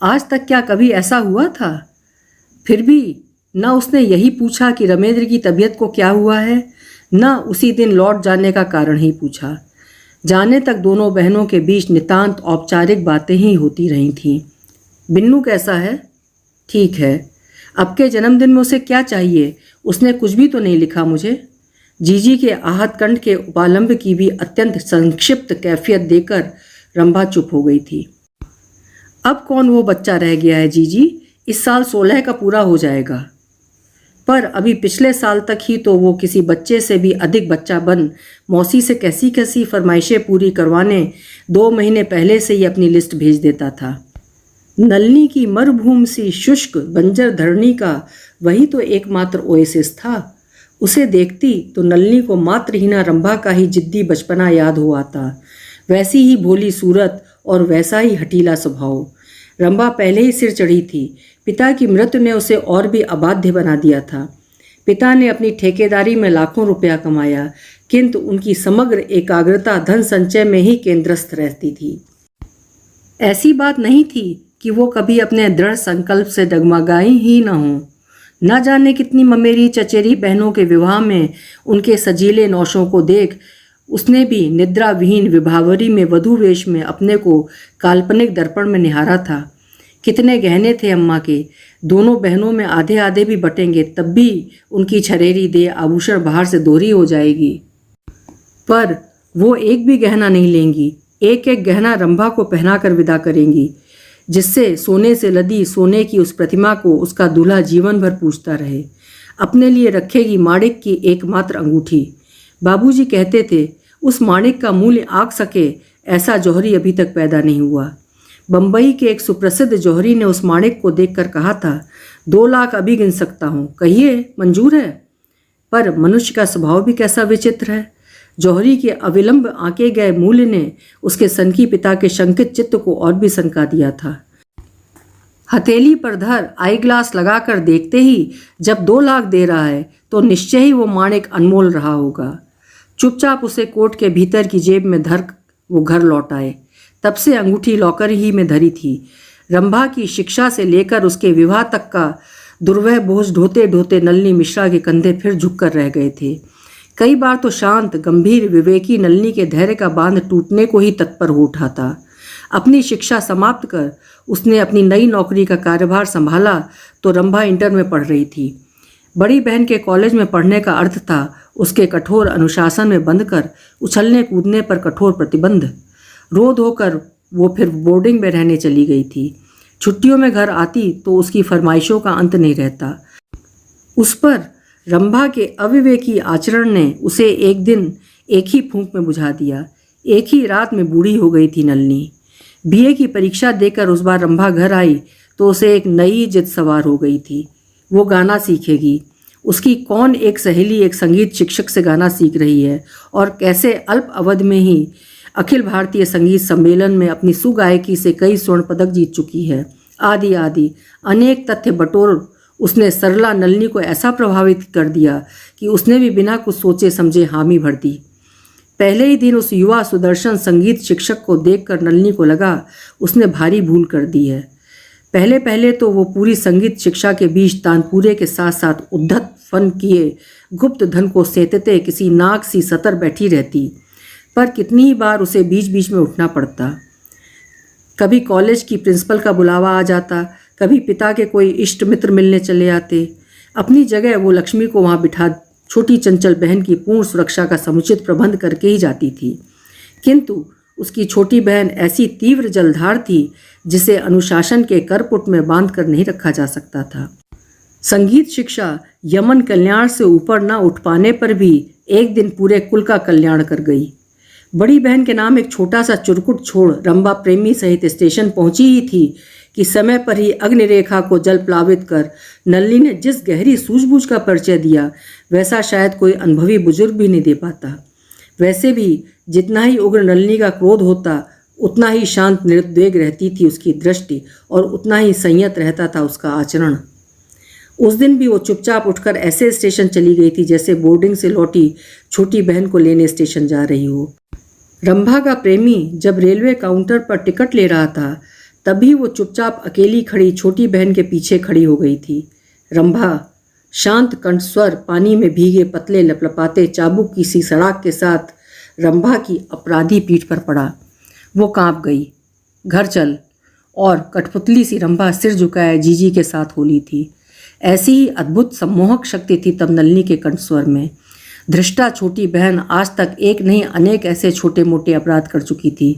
आज तक क्या कभी ऐसा हुआ था? फिर भी न उसने यही पूछा कि रमेंद्र की तबीयत को क्या हुआ है, न उसी दिन लौट जाने का कारण ही पूछा। जाने तक दोनों बहनों के बीच नितांत औपचारिक बातें ही होती रही थीं। बिन्नू कैसा है? ठीक है। अब के जन्मदिन में उसे क्या चाहिए? उसने कुछ भी तो नहीं लिखा मुझे। जीजी के आहत कंठ के उपालंब की भी अत्यंत संक्षिप्त कैफियत देकर रंभा चुप हो गई थी। अब कौन वो बच्चा रह गया है जीजी? इस साल 16 का पूरा हो जाएगा, पर अभी पिछले साल तक ही तो वो किसी बच्चे से भी अधिक बच्चा बन मौसी से कैसी कैसी फरमाइशें पूरी करवाने 2 महीने पहले से ही अपनी लिस्ट भेज देता था। नलिनी की मरुभूमि सी शुष्क बंजर धरणी का वही तो एकमात्र ओएसिस था। उसे देखती तो नलिनी को मात्रहीना रंभा का ही जिद्दी बचपना याद हो आता, वैसी ही भोली सूरत और वैसा ही हठीला स्वभाव। रंभा पहले ही सिर चढ़ी थी। पिता की मृत्यु ने उसे और भी अबाध्य बना दिया था। पिता ने अपनी ठेकेदारी में लाखों रुपया कमाया, किंतु उनकी समग्र एकाग्रता धन संचय में ही केंद्रस्थ रहती थी। ऐसी बात नहीं थी कि वो कभी अपने दृढ़ संकल्प से डगमगाई ही न हो। न जाने कितनी ममेरी चचेरी बहनों के विवाह में उनके सजीले नौशों को देख उसने भी निद्रा विहीन विभावरी में वधू वेश में अपने को काल्पनिक दर्पण में निहारा था। कितने गहने थे अम्मा के, दोनों बहनों में आधे आधे भी बटेंगे तब भी उनकी छरेरी दे आभूषण बाहर से दोहरी हो जाएगी, पर वो एक भी गहना नहीं लेंगी। एक एक गहना रंभा को पहना कर विदा करेंगी, जिससे सोने से लदी सोने की उस प्रतिमा को उसका दूल्हा जीवन भर पूछता रहे। अपने लिए रखेगी माणिक की एकमात्र अंगूठी। बाबूजी कहते थे उस माणिक का मूल्य आंक सके ऐसा जौहरी अभी तक पैदा नहीं हुआ। बम्बई के एक सुप्रसिद्ध जौहरी ने उस माणिक को देखकर कहा था, 2 लाख अभी गिन सकता हूँ, कहिए मंजूर है? पर मनुष्य का स्वभाव भी कैसा विचित्र है। जौहरी के अविलंब आंके गए मूल्य ने उसके सनकी पिता के शंकित चित्त को और भी सनका दिया था। हथेली पर धर आई ग्लास लगाकर देखते ही जब 2 लाख दे रहा है तो निश्चय ही वो माणिक अनमोल रहा होगा। चुपचाप उसे कोट के भीतर की जेब में धर वो घर लौट आए। तब से अंगूठी लॉकर ही में धरी थी। रंभा की शिक्षा से लेकर उसके विवाह तक का दुर्वह बोझ ढोते ढोते नलिनी मिश्रा के कंधे फिर झुककर रह गए थे। कई बार तो शांत गंभीर विवेकी नलिनी के धैर्य का बांध टूटने को ही तत्पर हो उठा था। अपनी शिक्षा समाप्त कर उसने अपनी नई नौकरी का कार्यभार संभाला तो रंभा इंटर में पढ़ रही थी। बड़ी बहन के कॉलेज में पढ़ने का अर्थ था उसके कठोर अनुशासन में बंध कर उछलने कूदने पर कठोर प्रतिबंध। रो धोकर वो फिर बोर्डिंग में रहने चली गई थी। छुट्टियों में घर आती तो उसकी फरमाइशों का अंत नहीं रहता। उस पर रंभा के अविवेकी आचरण ने उसे एक दिन एक ही फूंक में बुझा दिया। एक ही रात में बूढ़ी हो गई थी नलिनी। बीए की परीक्षा देकर उस बार रंभा घर आई तो उसे एक नई जिद सवार हो गई थी। वो गाना सीखेगी। उसकी कौन एक सहेली एक संगीत शिक्षक से गाना सीख रही है और कैसे अल्प अवधि में ही अखिल भारतीय संगीत सम्मेलन में अपनी सुगायकी से कई स्वर्ण पदक जीत चुकी है, आदि आदि अनेक तथ्य बटोर उसने सरला नलिनी को ऐसा प्रभावित कर दिया कि उसने भी बिना कुछ सोचे समझे हामी भर दी। पहले ही दिन उस युवा सुदर्शन संगीत शिक्षक को देखकर नलिनी को लगा उसने भारी भूल कर दी है। पहले पहले तो वो पूरी संगीत शिक्षा के बीच तानपूरे के साथ साथ उद्धत फन किए गुप्त धन को सेतते किसी नाक सी सतर बैठी रहती, पर कितनी ही बार उसे बीच बीच में उठना पड़ता। कभी कॉलेज की प्रिंसिपल का बुलावा आ जाता, कभी पिता के कोई इष्ट मित्र मिलने चले आते। अपनी जगह वो लक्ष्मी को वहाँ बिठा छोटी चंचल बहन की पूर्ण सुरक्षा का समुचित प्रबंध करके ही जाती थी, किंतु उसकी छोटी बहन ऐसी तीव्र जलधार थी जिसे अनुशासन के करपुट में बांध कर नहीं रखा जा सकता था। संगीत शिक्षा यमन कल्याण से ऊपर न उठ पाने पर भी एक दिन पूरे कुल का कल्याण कर गई। बड़ी बहन के नाम एक छोटा सा चुरकुट छोड़ रंभा प्रेमी सहित स्टेशन पहुंची ही थी कि समय पर ही अग्निरेखा को जल प्लावित कर नलिनी ने जिस गहरी सूझबूझ का परिचय दिया वैसा शायद कोई अनुभवी बुजुर्ग भी नहीं दे पाता। वैसे भी जितना ही उग्र नलिनी का क्रोध होता उतना ही शांत निरुद्वेग रहती थी उसकी दृष्टि और उतना ही संयत रहता था उसका आचरण। उस दिन भी वो चुपचाप उठकर ऐसे स्टेशन चली गई थी जैसे बोर्डिंग से लौटी छोटी बहन को लेने स्टेशन जा रही हो। रंभा का प्रेमी जब रेलवे काउंटर पर टिकट ले रहा था तभी वो चुपचाप अकेली खड़ी छोटी बहन के पीछे खड़ी हो गई थी। रंभा शांत कंठस्वर पानी में भीगे पतले लपलपाते चाबुक की सी सड़ाक के साथ रंभा की अपराधी पीठ पर पड़ा। वो कांप गई। घर चल। और कठपुतली सी रंभा सिर झुकाए जीजी के साथ होली थी। ऐसी ही अद्भुत सम्मोहक शक्ति थी तब नलिनी के कंठस्वर में। धृष्टा छोटी बहन आज तक एक नहीं अनेक ऐसे छोटे मोटे अपराध कर चुकी थी,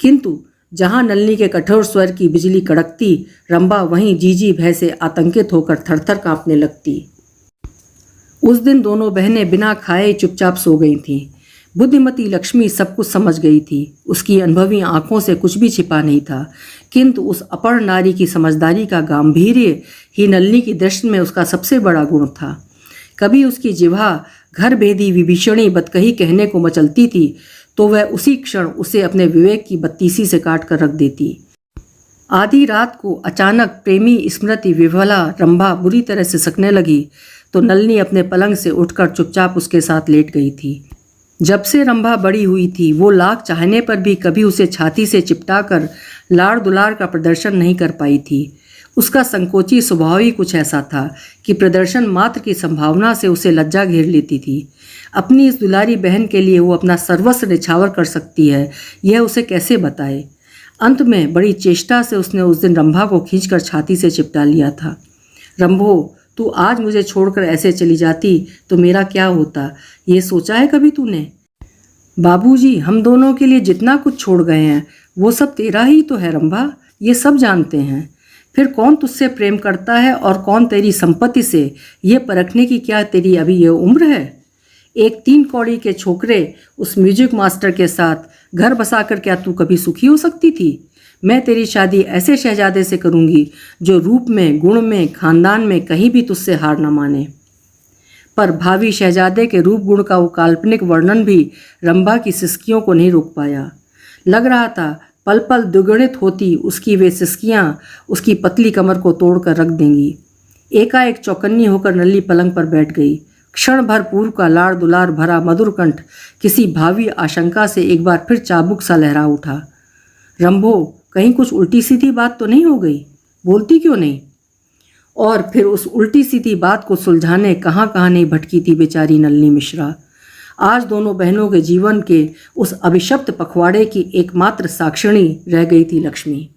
किंतु जहां नलिनी के कठोर स्वर की बिजली कड़कती रंभा वहीं जीजी भय से आतंकित होकर थरथर कांपने लगती। उस दिन दोनों बहनें बिना खाए चुपचाप सो गई थीं। बुद्धिमती लक्ष्मी सब कुछ समझ गई थी। उसकी अनुभवी आंखों से कुछ भी छिपा नहीं था, किंतु उस अपर नारी की समझदारी का गांभीर्य ही नलिनी की दृष्टि में उसका सबसे बड़ा गुण था। कभी उसकी जिह्वा घर भेदी विभीषणी बतकही कहने को मचलती थी तो वह उसी क्षण उसे अपने विवेक की बत्तीसी से काट कर रख देती। आधी रात को अचानक प्रेमी स्मृति विह्वला रंभा बुरी तरह से सकने लगी तो नलिनी अपने पलंग से उठकर चुपचाप उसके साथ लेट गई थी। जब से रंभा बड़ी हुई थी वो लाख चाहने पर भी कभी उसे छाती से चिपटाकर लाड़ दुलार का प्रदर्शन नहीं कर पाई थी। उसका संकोची स्वभाव ही कुछ ऐसा था कि प्रदर्शन मात्र की संभावना से उसे लज्जा घेर लेती थी। अपनी इस दुलारी बहन के लिए वो अपना सर्वस्व निछावर कर सकती है, यह उसे कैसे बताए। अंत में बड़ी चेष्टा से उसने उस दिन रंभा को खींचकर छाती से चिपटा लिया था। रंभो, तू आज मुझे छोड़कर ऐसे चली जाती तो मेरा क्या होता, ये सोचा है कभी तूने? बाबूजी हम दोनों के लिए जितना कुछ छोड़ गए हैं वो सब तेरा ही तो है रंभा, ये सब जानते हैं। फिर कौन तुझसे प्रेम करता है और कौन तेरी संपत्ति से, ये परखने की क्या तेरी अभी ये उम्र है? एक 3 कौड़ी के छोकरे उस म्यूजिक मास्टर के साथ घर बसाकर क्या तू कभी सुखी हो सकती थी? मैं तेरी शादी ऐसे शहजादे से करूंगी जो रूप में, गुण में, खानदान में कहीं भी तुझसे हार न माने। पर भावी शहजादे के रूप गुण का वो काल्पनिक वर्णन भी रंभा की सिसकियों को नहीं रोक पाया। लग रहा था पल पल दुगणित होती उसकी वे सिसकियां उसकी पतली कमर को तोड़कर रख देंगी। एकाएक चौकन्नी होकर नली पलंग पर बैठ गई। क्षण भर पूर्व का लाड़ दुलार भरा मधुर कंठ किसी भावी आशंका से एक बार फिर चाबुक सा लहरा उठा। रंभो, कहीं कुछ उल्टी सीधी बात तो नहीं हो गई? बोलती क्यों नहीं? और फिर उस उल्टी सीधी बात को सुलझाने कहाँ कहाँ नहीं भटकी थी बेचारी नलिनी मिश्रा। आज दोनों बहनों के जीवन के उस अभिशप्त पखवाड़े की एकमात्र साक्षिणी रह गई थी लक्ष्मी।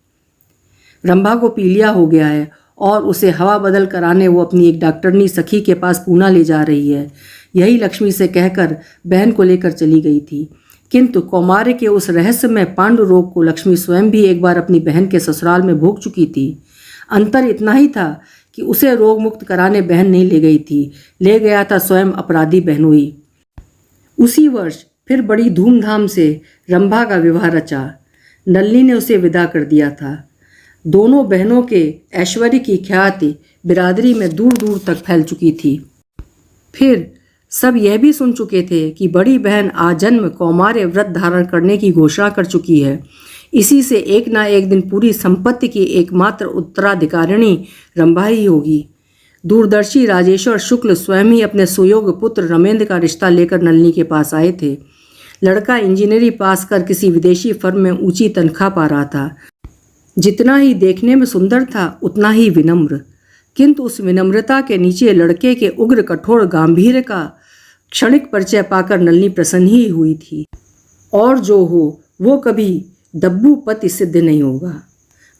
रंभा को पीलिया हो गया है और उसे हवा बदल कराने वो अपनी एक डॉक्टरनी सखी के पास पूना ले जा रही है, यही लक्ष्मी से कहकर बहन को लेकर चली गई थी। किंतु कौमार्य के उस रहस्यमय पांडु रोग को लक्ष्मी स्वयं भी एक बार अपनी बहन के ससुराल में भोग चुकी थी। अंतर इतना ही था कि उसे रोग मुक्त कराने बहन नहीं ले गई थी, ले गया था स्वयं अपराधी बहनोई। उसी वर्ष फिर बड़ी धूमधाम से रंभा का विवाह रचा। नलिनी ने उसे विदा कर दिया था। दोनों बहनों के ऐश्वर्य की ख्याति बिरादरी में दूर दूर तक फैल चुकी थी। फिर सब यह भी सुन चुके थे कि बड़ी बहन आजन्म कौमार्य व्रत धारण करने की घोषणा कर चुकी है। इसी से एक ना एक दिन पूरी संपत्ति की एकमात्र उत्तराधिकारिणी रंभा ही होगी। दूरदर्शी राजेश्वर शुक्ल स्वयं ही अपने सुयोग्य पुत्र रमेंद्र का रिश्ता लेकर नलिनी के पास आए थे। लड़का इंजीनियरिंग पास कर किसी विदेशी फर्म में ऊंची तनख्वाह पा रहा था। जितना ही देखने में सुंदर था उतना ही विनम्र, किंतु उस विनम्रता के नीचे लड़के के उग्र कठोर गांभीर्य का क्षणिक परिचय पाकर नलिनी प्रसन्न ही हुई थी। और जो हो वो कभी दब्बूपति सिद्ध नहीं होगा।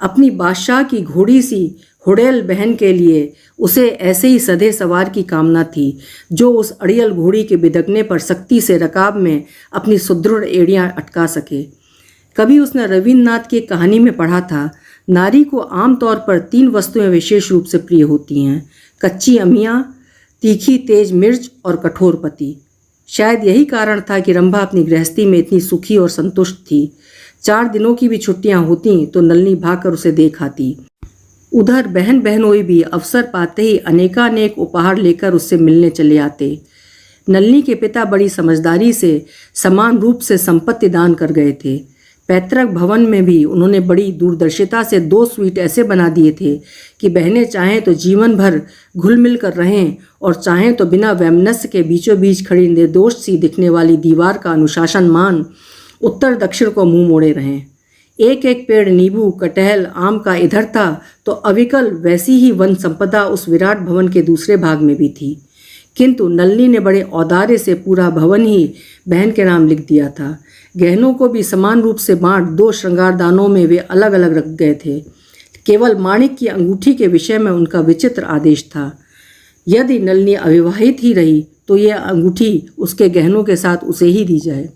अपनी बादशाह की घोड़ी सी हुड़ैल बहन के लिए उसे ऐसे ही सधे सवार की कामना थी जो उस अड़ियल घोड़ी के बिदकने पर सख्ती से रकाब में अपनी सुदृढ़ एड़ियां अटका सके। कभी उसने रविन्द्रनाथ की कहानी में पढ़ा था, नारी को आमतौर पर 3 वस्तुएं विशेष रूप से प्रिय होती हैं, कच्ची अमियाँ, तीखी तेज मिर्च और कठोर पति। शायद यही कारण था कि रंभा अपनी गृहस्थी में इतनी सुखी और संतुष्ट थी। 4 दिनों की भी छुट्टियां होती तो नलिनी भागकर उसे देख आती। उधर बहन बहनोई भी अवसर पाते ही अनेकानेक उपहार लेकर उससे मिलने चले आते। नलिनी के पिता बड़ी समझदारी से समान रूप से संपत्ति दान कर गए थे। पैतृक भवन में भी उन्होंने बड़ी दूरदर्शिता से 2 स्वीट ऐसे बना दिए थे कि बहनें चाहें तो जीवन भर घुल मिल कर रहें और चाहें तो बिना वैमनस्य के बीचों बीच खड़ी निर्दोष सी दिखने वाली दीवार का अनुशासन मान उत्तर दक्षिण को मुंह मोड़े रहें। एक एक पेड़ नींबू कटहल आम का इधर था तो अविकल वैसी ही वन संपदा उस विराट भवन के दूसरे भाग में भी थी। किंतु नलिनी ने बड़े औदार्य से पूरा भवन ही बहन के नाम लिख दिया था। गहनों को भी समान रूप से बांट 2 श्रृंगारदानों में वे अलग अलग रख गए थे। केवल माणिक की अंगूठी के विषय में उनका विचित्र आदेश था। यदि नलिनी अविवाहित ही रही तो यह अंगूठी उसके गहनों के साथ उसे ही दी जाए।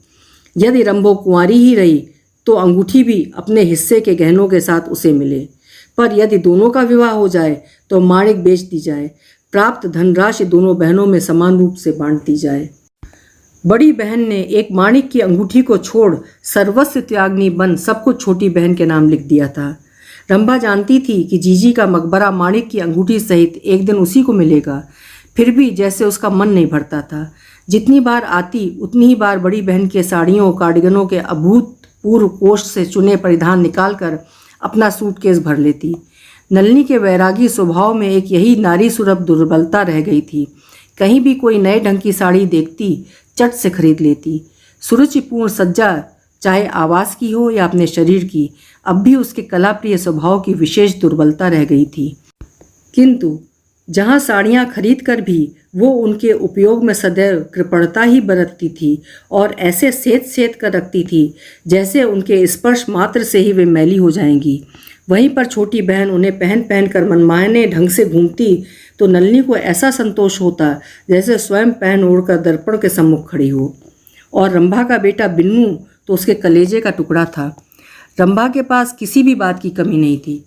यदि रंभो कुंवारी ही रही तो अंगूठी भी अपने हिस्से के गहनों के साथ उसे मिले। पर यदि दोनों का विवाह हो जाए तो माणिक बेच दी जाए, प्राप्त धनराशि दोनों बहनों में समान रूप से बांट दी जाए। बड़ी बहन ने एक माणिक की अंगूठी को छोड़ सर्वस्व त्यागनी बन सब कुछ छोटी बहन के नाम लिख दिया था। रंभा जानती थी कि जीजी का मकबरा माणिक की अंगूठी सहित एक दिन उसी को मिलेगा, फिर भी जैसे उसका मन नहीं भरता था। जितनी बार आती उतनी ही बार बड़ी बहन के साड़ियों कार्डिगनों के अभूतपूर्व कोष से चुने परिधान निकालकर अपना सूटकेस भर लेती। नलिनी के वैरागी स्वभाव में एक यही नारी सुलभ दुर्बलता रह गई थी। कहीं भी कोई नए ढंग की साड़ी देखती चट से खरीद लेती। सुरुचिपूर्ण सज्जा चाहे आवास की हो या अपने शरीर की, अब भी उसके कलाप्रिय स्वभाव की विशेष दुर्बलता रह गई थी। किंतु जहाँ साड़ियाँ खरीद कर भी वो उनके उपयोग में सदैव कृपणता ही बरतती थी और ऐसे सेध कर रखती थी जैसे उनके स्पर्श मात्र से ही वे मैली हो जाएंगी। वहीं पर छोटी बहन उन्हें पहन कर मनमाने ढंग से घूमती तो नलिनी को ऐसा संतोष होता जैसे स्वयं पहन ओढ़कर दर्पण के सम्मुख खड़ी हो। और रंभा का बेटा बिन्नू तो उसके कलेजे का टुकड़ा था। रंभा के पास किसी भी बात की कमी नहीं थी,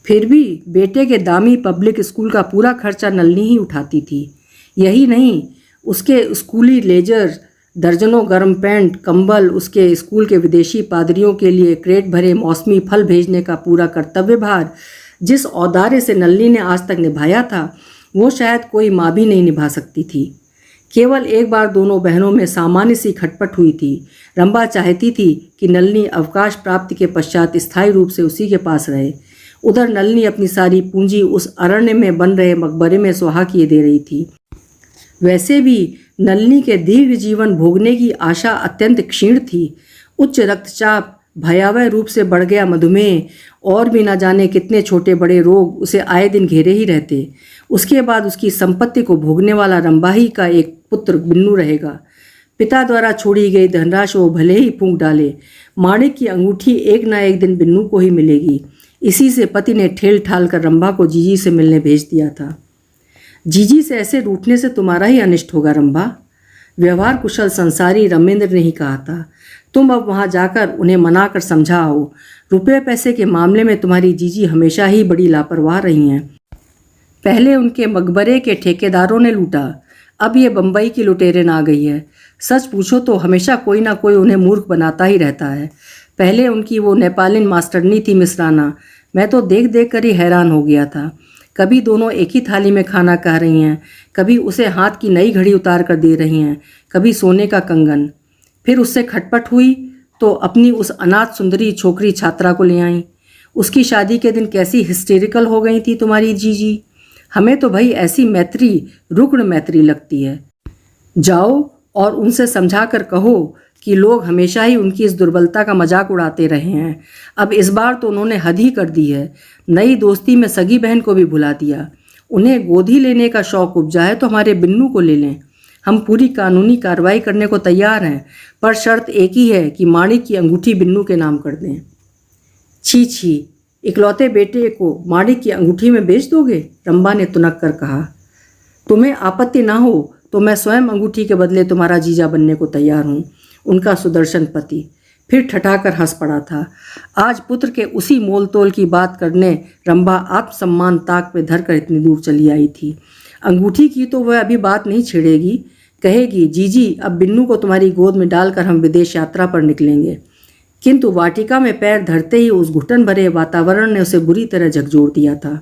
फिर भी बेटे के दामी पब्लिक स्कूल का पूरा खर्चा नलिनी ही उठाती थी। यही नहीं, उसके स्कूली लेजर, दर्जनों गर्म पैंट कंबल, उसके स्कूल के विदेशी पादरियों के लिए क्रेट भरे मौसमी फल भेजने का पूरा कर्तव्य भार जिस औदार्य से नलिनी ने आज तक निभाया था वो शायद कोई माँ भी नहीं निभा सकती थी। केवल एक बार दोनों बहनों में सामान्य सी खटपट हुई थी। रंभा चाहती थी कि नलिनी अवकाश प्राप्ति के पश्चात स्थायी रूप से उसी के पास रहे। उधर नलिनी अपनी सारी पूंजी उस अरण्य में बन रहे मकबरे में सुहा किए दे रही थी। वैसे भी नलिनी के दीर्घ जीवन भोगने की आशा अत्यंत क्षीण थी। उच्च रक्तचाप, भयावह रूप से बढ़ गया मधुमेह और भी न जाने कितने छोटे बड़े रोग उसे आए दिन घेरे ही रहते। उसके बाद उसकी संपत्ति को भोगने वाला रंभा ही का एक पुत्र बिन्नू रहेगा। पिता द्वारा छोड़ी गई धनराशि वो भले ही फूंक डाले, माणिक की अंगूठी एक ना एक दिन बिन्नू को ही मिलेगी। इसी से पति ने ठेल ठाल कर रंभा को जीजी से मिलने भेज दिया था। जीजी से ऐसे रूठने से तुम्हारा ही अनिष्ट होगा रंभा, व्यवहार कुशल संसारी रमेंद्र ने ही कहा था। तुम अब वहां जाकर उन्हें मना कर समझाओ। रुपये पैसे के मामले में तुम्हारी जीजी हमेशा ही बड़ी लापरवाह रही हैं। पहले उनके मकबरे के ठेकेदारों ने लूटा, अब ये बम्बई की लुटेरन आ गई है। सच पूछो तो हमेशा कोई ना कोई उन्हें मूर्ख बनाता ही रहता है। पहले उनकी वो नेपालिन मास्टरनी थी मिसराना, मैं तो देख देख कर ही हैरान हो गया था। कभी दोनों एक ही थाली में खाना खा रही हैं, कभी उसे हाथ की नई घड़ी उतार कर दे रही हैं, कभी सोने का कंगन। फिर उससे खटपट हुई तो अपनी उस अनाथ सुंदरी छोकरी छात्रा को ले आई। उसकी शादी के दिन कैसी हिस्टेरिकल हो गई थी तुम्हारी जीजी। हमें तो भाई ऐसी मैत्री रुग्ण मैत्री लगती है। जाओ और उनसे समझा कर कहो कि लोग हमेशा ही उनकी इस दुर्बलता का मजाक उड़ाते रहे हैं। अब इस बार तो उन्होंने हद ही कर दी है। नई दोस्ती में सगी बहन को भी भुला दिया। उन्हें गोदी लेने का शौक उपजा है तो हमारे बिन्नू को ले लें। हम पूरी कानूनी कार्रवाई करने को तैयार हैं, पर शर्त एक ही है कि माणिक की अंगूठी बिन्नू के नाम कर दें। छी छी, इकलौते बेटे को माणिक की अंगूठी में बेच दोगे? रंभा ने तुनक कर कहा। तुम्हें आपत्ति ना हो तो मैं स्वयं अंगूठी के बदले तुम्हारा जीजा बनने को तैयार हूँ, उनका सुदर्शन पति फिर ठठाकर हंस पड़ा था। आज पुत्र के उसी मोल तोल की बात करने रंभा आत्मसम्मान ताक पे धरकर इतनी दूर चली आई थी। अंगूठी की तो वह अभी बात नहीं छेड़ेगी, कहेगी जीजी अब बिन्नू को तुम्हारी गोद में डालकर हम विदेश यात्रा पर निकलेंगे। किंतु वाटिका में पैर धरते ही उस घुटन भरे वातावरण ने उसे बुरी तरह झकझोर दिया था।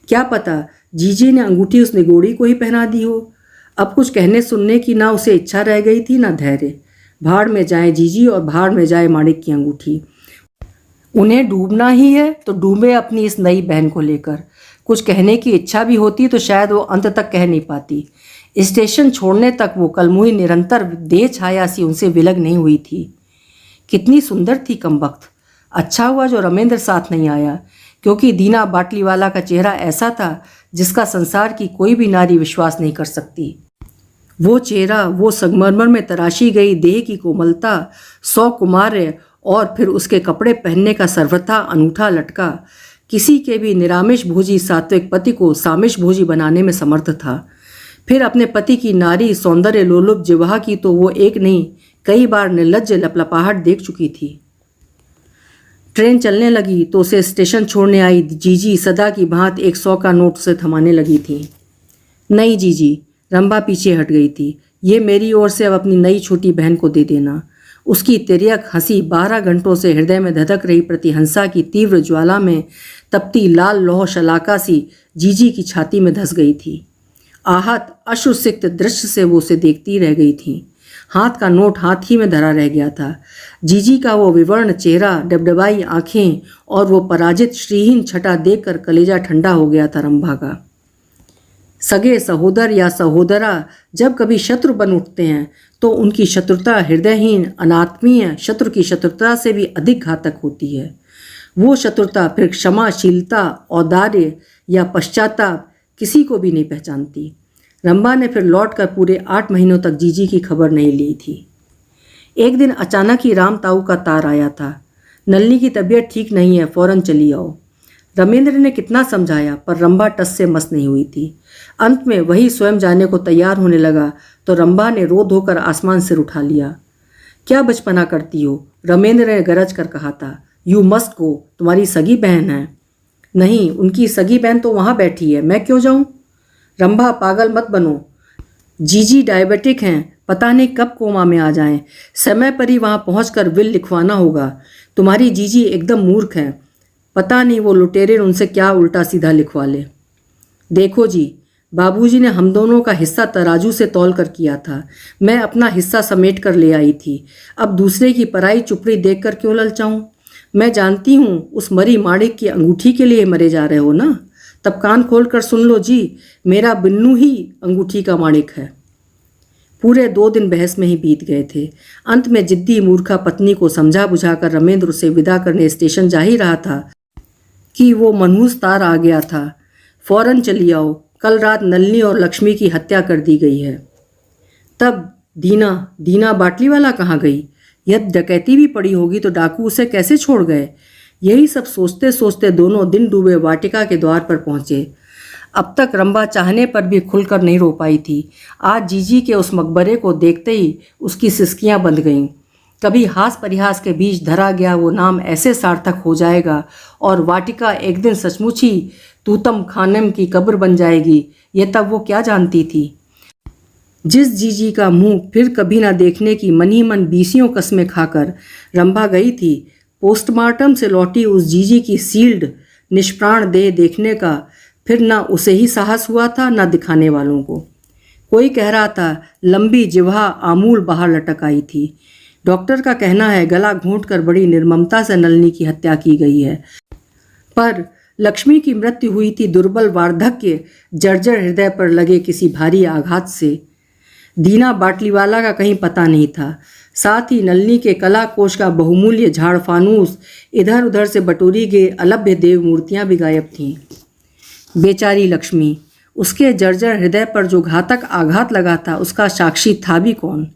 क्या पता जीजी ने अंगूठी उस निगोड़ी को ही पहना दी हो। अब कुछ कहने सुनने की ना उसे इच्छा रह गई थी ना धैर्य। भाड़ में जाए जीजी और भाड़ में जाए माणिक की अंगूठी। उन्हें डूबना ही है तो डूबे अपनी इस नई बहन को लेकर। कुछ कहने की इच्छा भी होती तो शायद वो अंत तक कह नहीं पाती। स्टेशन छोड़ने तक वो कलमुही निरंतर देह छाया सी उनसे विलग नहीं हुई थी। कितनी सुंदर थी कमबख्त। अच्छा हुआ जो रमेंद्र साथ नहीं आया, क्योंकि दीना बाटलीवाला का चेहरा ऐसा था जिसका संसार की कोई भी नारी विश्वास नहीं कर सकती। वो चेहरा, वो संगमरमर में तराशी गई देह की कोमलता, सौ कुमार्य और फिर उसके कपड़े पहनने का सर्वथा अनूठा लटका किसी के भी निरामिष भोजी सात्विक पति को सामिष भोजी बनाने में समर्थ था। फिर अपने पति की नारी सौंदर्य लोलुप जिह्वा की तो वो एक नहीं कई बार निर्लज्ज लपलपाहट देख चुकी थी। ट्रेन चलने लगी तो उसे स्टेशन छोड़ने आई जीजी सदा की भांति 100 का नोट से थमाने लगी थी। नहीं जीजी, रंभा पीछे हट गई थी। ये मेरी ओर से अब अपनी नई छोटी बहन को दे देना। उसकी तिर्यक हंसी 12 घंटों से हृदय में धधक रही प्रतिहंसा की तीव्र ज्वाला में तपती लाल लौह शलाका सी जीजी की छाती में धस गई थी। आहत अश्रुसिक्त दृश्य से वो उसे देखती रह गई थी। हाथ का नोट हाथ ही में धरा रह गया था। जीजी का वो विवर्ण चेहरा, डबडबाई आंखें और वो पराजित श्रीहीन छटा देखकर कलेजा ठंडा हो गया था रंभा का। सगे सहोदर या सहोदरा जब कभी शत्रु बन उठते हैं तो उनकी शत्रुता हृदयहीन अनात्मीय शत्रु की शत्रुता से भी अधिक घातक होती है। वो शत्रुता फिर क्षमाशीलता, औदार्य या पश्चाताप किसी को भी नहीं पहचानती। रंभा ने फिर लौटकर पूरे 8 महीनों तक जीजी की खबर नहीं ली थी। एक दिन अचानक ही राम ताऊ का तार आया था। नलिनी की तबीयत ठीक नहीं है, फौरन चली आओ। रमेंद्र ने कितना समझाया पर रंभा टस से मस नहीं हुई थी। अंत में वही स्वयं जाने को तैयार होने लगा तो रंभा ने रो धोकर आसमान सिर उठा लिया। क्या बचपना करती हो, रमेंद्र ने गरज कर कहा था। यू मस्ट गो, तुम्हारी सगी बहन है। नहीं, उनकी सगी बहन तो वहाँ बैठी है, मैं क्यों जाऊँ? रंभा पागल मत बनो। जीजी डायबिटिक हैं, पता नहीं कब कोमा में आ जाएं। समय पर ही वहाँ पहुँचकर विल लिखवाना होगा। तुम्हारी जीजी एकदम मूर्ख है, पता नहीं वो लुटेरे उनसे क्या उल्टा सीधा लिखवा ले। देखो जी, बाबूजी ने हम दोनों का हिस्सा तराजू से तौल कर किया था। मैं अपना हिस्सा समेट कर ले आई थी। अब दूसरे की पराई चुपड़ी देखकर क्यों ललचाऊं? मैं जानती हूँ उस मरी माणिक की अंगूठी के लिए मरे जा रहे हो ना। तब कान खोल कर सुन लो जी, मेरा बिन्नू ही अंगूठी का माणिक है। पूरे 2 दिन बहस में ही बीत गए थे। अंत में जिद्दी मूर्खा पत्नी को समझा बुझाकर रमेंद्र उसे विदा करने स्टेशन जा ही रहा था कि वो मनहूस तार आ गया था। फौरन चली आओ, कल रात नलिनी और लक्ष्मी की हत्या कर दी गई है। तब दीना दीना बाटली वाला कहाँ गई? यह डकैती भी पड़ी होगी तो डाकू उसे कैसे छोड़ गए? यही सब सोचते सोचते दोनों दिन डूबे वाटिका के द्वार पर पहुंचे। अब तक रंभा चाहने पर भी खुलकर नहीं रो पाई थी। आज जीजी के उस मकबरे को देखते ही उसकी सिसकियां बंध गईं। कभी हास परिहास के बीच धरा गया वो नाम ऐसे सार्थक हो जाएगा और वाटिका एक दिन सचमुच ही तूतम खानम की कब्र बन जाएगी, ये तब वो क्या जानती थी। जिस जीजी का मुंह फिर कभी ना देखने की मन ही मन 20 कस्में खाकर रंभा गई थी, पोस्टमार्टम से लौटी उस जीजी की सील्ड निष्प्राण देह देखने का फिर ना उसे ही साहस हुआ था ना दिखाने वालों को। कोई कह रहा था लंबी जिह्वा आमूल बाहर लटक आई थी। डॉक्टर का कहना है गला घोंटकर बड़ी निर्ममता से नलिनी की हत्या की गई है, पर लक्ष्मी की मृत्यु हुई थी दुर्बल वार्धक्य जर्जर हृदय पर लगे किसी भारी आघात से। दीना बाटलीवाला का कहीं पता नहीं था। साथ ही नलिनी के कला कोश का बहुमूल्य झाड़ फानूस, इधर उधर से बटोरी गई अलभ्य देव मूर्तियां भी गायब थीं। बेचारी लक्ष्मी, उसके जर्जर हृदय पर जो घातक आघात लगा था उसका साक्षी था भी कौन?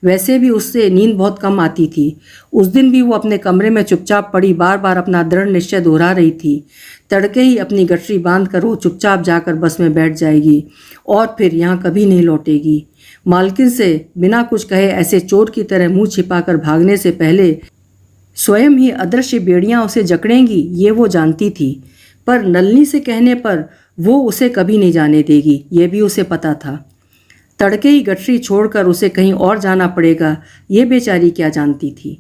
वैसे भी उससे नींद बहुत कम आती थी। उस दिन भी वो अपने कमरे में चुपचाप पड़ी बार बार अपना दृढ़ निश्चय दोहरा रही थी। तड़के ही अपनी गठरी बांध कर वो चुपचाप जाकर बस में बैठ जाएगी और फिर यहाँ कभी नहीं लौटेगी। मालकिन से बिना कुछ कहे ऐसे चोर की तरह मुंह छिपाकर भागने से पहले स्वयं ही अदृश्य बेड़ियां उसे जकड़ेंगी, ये वो जानती थी। पर नलिनी से कहने पर वो उसे कभी नहीं जाने देगी, ये भी उसे पता था। तड़के ही गठरी छोड़कर उसे कहीं और जाना पड़ेगा, ये बेचारी क्या जानती थी।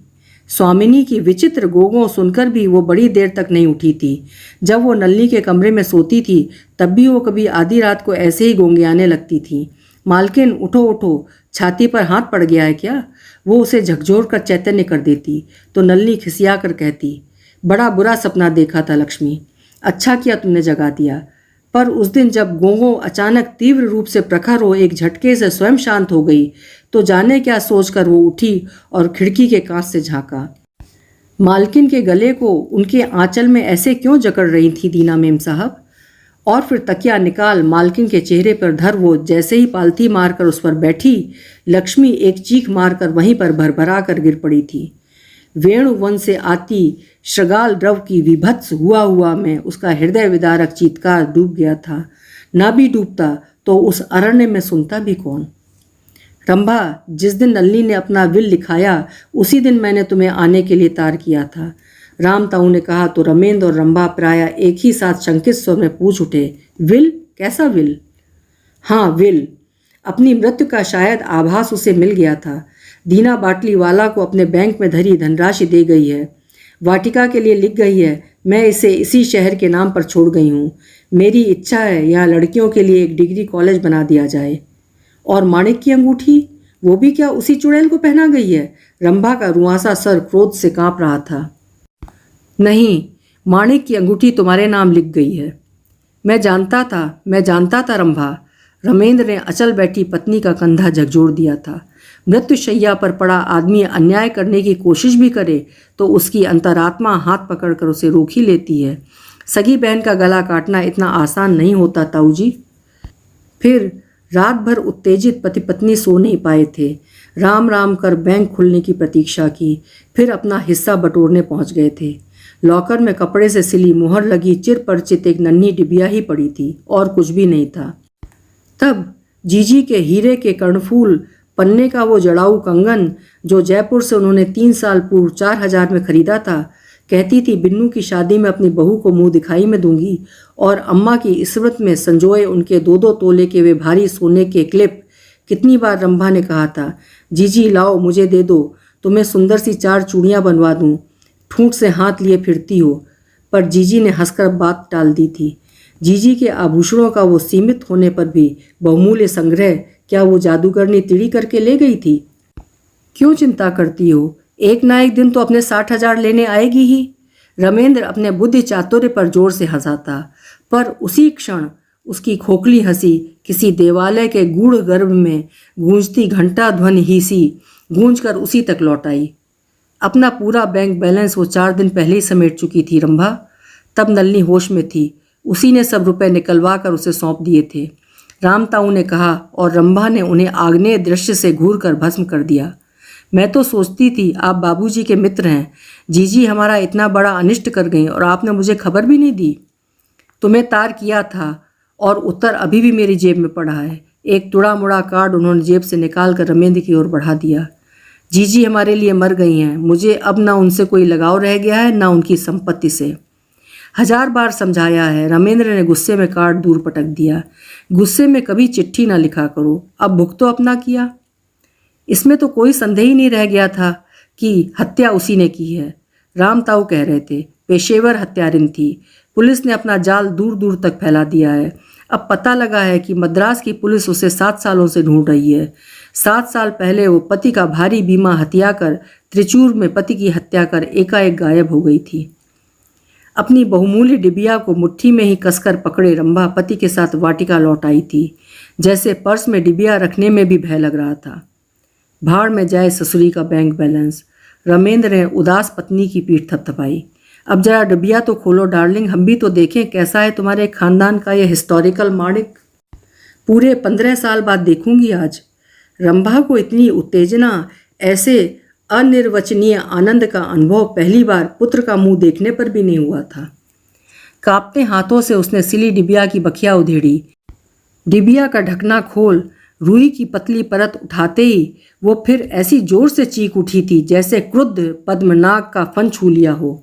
स्वामिनी की विचित्र गोगों सुनकर भी वो बड़ी देर तक नहीं उठी थी। जब वो नलिनी के कमरे में सोती थी तब भी वो कभी आधी रात को ऐसे ही गोंगियाने लगती थी। मालकिन उठो उठो, छाती पर हाथ पड़ गया है क्या? वो उसे झकझोर कर चैतन्य कर देती तो नलिनी खिसिया कर कहती, बड़ा बुरा सपना देखा था लक्ष्मी, अच्छा किया तुमने जगा दिया। पर उस दिन जब गोंगो अचानक तीव्र रूप से प्रखर हो एक झटके से स्वयं शांत हो गई तो जाने क्या सोचकर वो उठी और खिड़की के कांच से झांका। मालकिन के गले को उनके आंचल में ऐसे क्यों जकड़ रही थी दीना मेम साहब? और फिर तकिया निकाल मालकिन के चेहरे पर धर वो जैसे ही पालथी मारकर उस पर बैठी, लक्ष्मी एक चीख मारकर वहीं पर भरभरा कर गिर पड़ी थी। वेणुवन से आती श्रगाल द्रव की विभत्स हुआ में उसका हृदय विदारक चीत्कार डूब गया था। ना भी डूबता तो उस अरण्य में सुनता भी कौन? रंभा, जिस दिन नलिनी ने अपना विल लिखाया उसी दिन मैंने तुम्हें आने के लिए तार किया था, राम ताऊ ने कहा तो रमेंद्र और रंभा प्राय एक ही साथ शंकित स्वर में पूछ उठे, विल? कैसा विल? हाँ विल। अपनी मृत्यु का शायद आभास उसे मिल गया था। दीना बाटलीवाला को अपने बैंक में धरी धनराशि दे गई है, वाटिका के लिए लिख गई है, मैं इसे इसी शहर के नाम पर छोड़ गई हूँ। मेरी इच्छा है यहाँ लड़कियों के लिए एक डिग्री कॉलेज बना दिया जाए। और माणिक की अंगूठी, वो भी क्या उसी चुड़ैल को पहना गई है? रंभा का रुआंसा सर क्रोध से कांप रहा था। नहीं, माणिक की अंगूठी तुम्हारे नाम लिख गई है। मैं जानता था रंभा। रमेंद्र ने अचल बैठी पत्नी का कंधा झकझोर दिया था। मृत्युशैया पर पड़ा आदमी अन्याय करने की कोशिश भी करे तो उसकी अंतरात्मा हाथ पकड़कर उसे रोक ही लेती है। सगी बहन का गला काटना इतना आसान नहीं होता ताऊ जी। फिर रात भर उत्तेजित पति पत्नी सो नहीं पाए थे। राम राम कर बैंक खुलने की प्रतीक्षा की, फिर अपना हिस्सा बटोरने पहुंच गए थे। लॉकर में कपड़े से सिली मुहर लगी चिर परिचित एक नन्ही डिबिया ही पड़ी थी और कुछ भी नहीं था। तब जीजी के हीरे के कर्णफूल पन्ने का वो जड़ाऊ कंगन जो जयपुर से उन्होंने 3 साल पूर्व 4000 में खरीदा था, कहती थी बिन्नू की शादी में अपनी बहू को मुंह दिखाई में दूंगी, और अम्मा की स्मृति में संजोए उनके 2-2 तोले के वे भारी सोने के क्लिप। कितनी बार रंभा ने कहा था, जीजी लाओ मुझे दे दो, तुम्हें सुंदर सी 4 चूड़ियाँ बनवा दूँ, ठूंठ से हाथ लिए फिरती हो। पर जीजी ने हंसकर बात टाल दी थी। जीजी के आभूषणों का वो सीमित होने पर भी बहुमूल्य संग्रह क्या वो जादूगरनी तिड़ी करके ले गई थी? क्यों चिंता करती हो, एक ना एक दिन तो अपने 60,000 लेने आएगी ही। रमेंद्र अपने बुद्धि चातुर्य पर जोर से हंसा था, पर उसी क्षण उसकी खोखली हंसी किसी देवालय के गूढ़ गर्भ में गूंजती घंटा ध्वनि ही सी गूंज कर उसी तक लौट आई। अपना पूरा बैंक बैलेंस वो 4 दिन पहले ही समेट चुकी थी रंभा। तब नलिनी होश में थी, उसी ने सब रुपए निकलवा कर उसे सौंप दिए थे। रामताऊ ने कहा और रंभा ने उन्हें आग्नेय दृश्य से घूर कर भस्म कर दिया। मैं तो सोचती थी आप बाबूजी के मित्र हैं। जीजी हमारा इतना बड़ा अनिष्ट कर गई और आपने मुझे खबर भी नहीं दी। तुम्हें तार किया था और उत्तर अभी भी मेरी जेब में पड़ा है। एक टुड़ा मुड़ा कार्ड उन्होंने जेब से निकाल कर रमेंद्र की ओर बढ़ा दिया। जीजी हमारे लिए मर गई हैं। मुझे अब ना उनसे कोई लगाव रह गया है ना उनकी संपत्ति से। 1000 बार समझाया है। रमेंद्र ने गुस्से में कार्ड दूर पटक दिया। गुस्से में कभी चिट्ठी ना लिखा करो। अब भुग तो अपना किया। इसमें तो कोई संदेह ही नहीं रह गया था कि हत्या उसी ने की है। रामताऊ कह रहे थे। पेशेवर हत्यारिन थी। पुलिस ने अपना जाल दूर दूर तक फैला दिया है। अब पता लगा है कि मद्रास की पुलिस उसे 7 सालों से ढूंढ रही है। 7 साल पहले वो पति का भारी बीमा हत्या कर त्रिचूर में पति की हत्या कर एकाएक गायब हो गई थी। अपनी बहुमूल्य डिबिया को मुट्ठी में ही कसकर पकड़े रंभा पति के साथ वाटिका लौट आई थी। जैसे पर्स में डिबिया रखने में भी भय लग रहा था। भाड़ में जाए ससुरी का बैंक बैलेंस। रमेंद्र ने उदास पत्नी की पीठ थपथपाई। अब जरा डिबिया तो खोलो डार्लिंग, हम भी तो देखें कैसा है तुम्हारे खानदान का यह हिस्टोरिकल माणिक। पूरे 15 साल बाद देखूंगी आज। रंभा को इतनी उत्तेजना, ऐसे अनिर्वचनीय आनंद का अनुभव पहली बार पुत्र का मुंह देखने पर भी नहीं हुआ था। कांपते हाथों से उसने सिली डिबिया की बखिया उधेड़ी। डिबिया का ढकना खोल रुई की पतली परत उठाते ही वो फिर ऐसी जोर से चीख उठी थी जैसे क्रुद्ध पद्मनाग का फन छू लिया हो।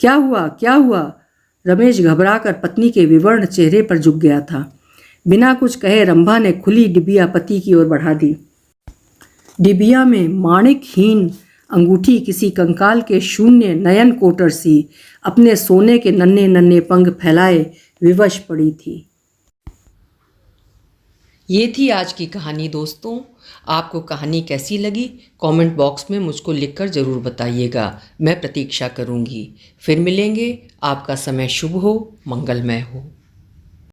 क्या हुआ, क्या हुआ? रमेश घबराकर पत्नी के विवर्ण चेहरे पर झुक गया था। बिना कुछ कहे रंभा ने खुली डिबिया पति की ओर बढ़ा दी। डिबिया में माणिकहीन अंगूठी किसी कंकाल के शून्य नयन कोटर सी अपने सोने के नन्हे नन्हे पंख फैलाए विवश पड़ी थी। ये थी आज की कहानी दोस्तों। आपको कहानी कैसी लगी कमेंट बॉक्स में मुझको लिखकर ज़रूर बताइएगा। मैं प्रतीक्षा करूँगी। फिर मिलेंगे। आपका समय शुभ हो, मंगलमय हो।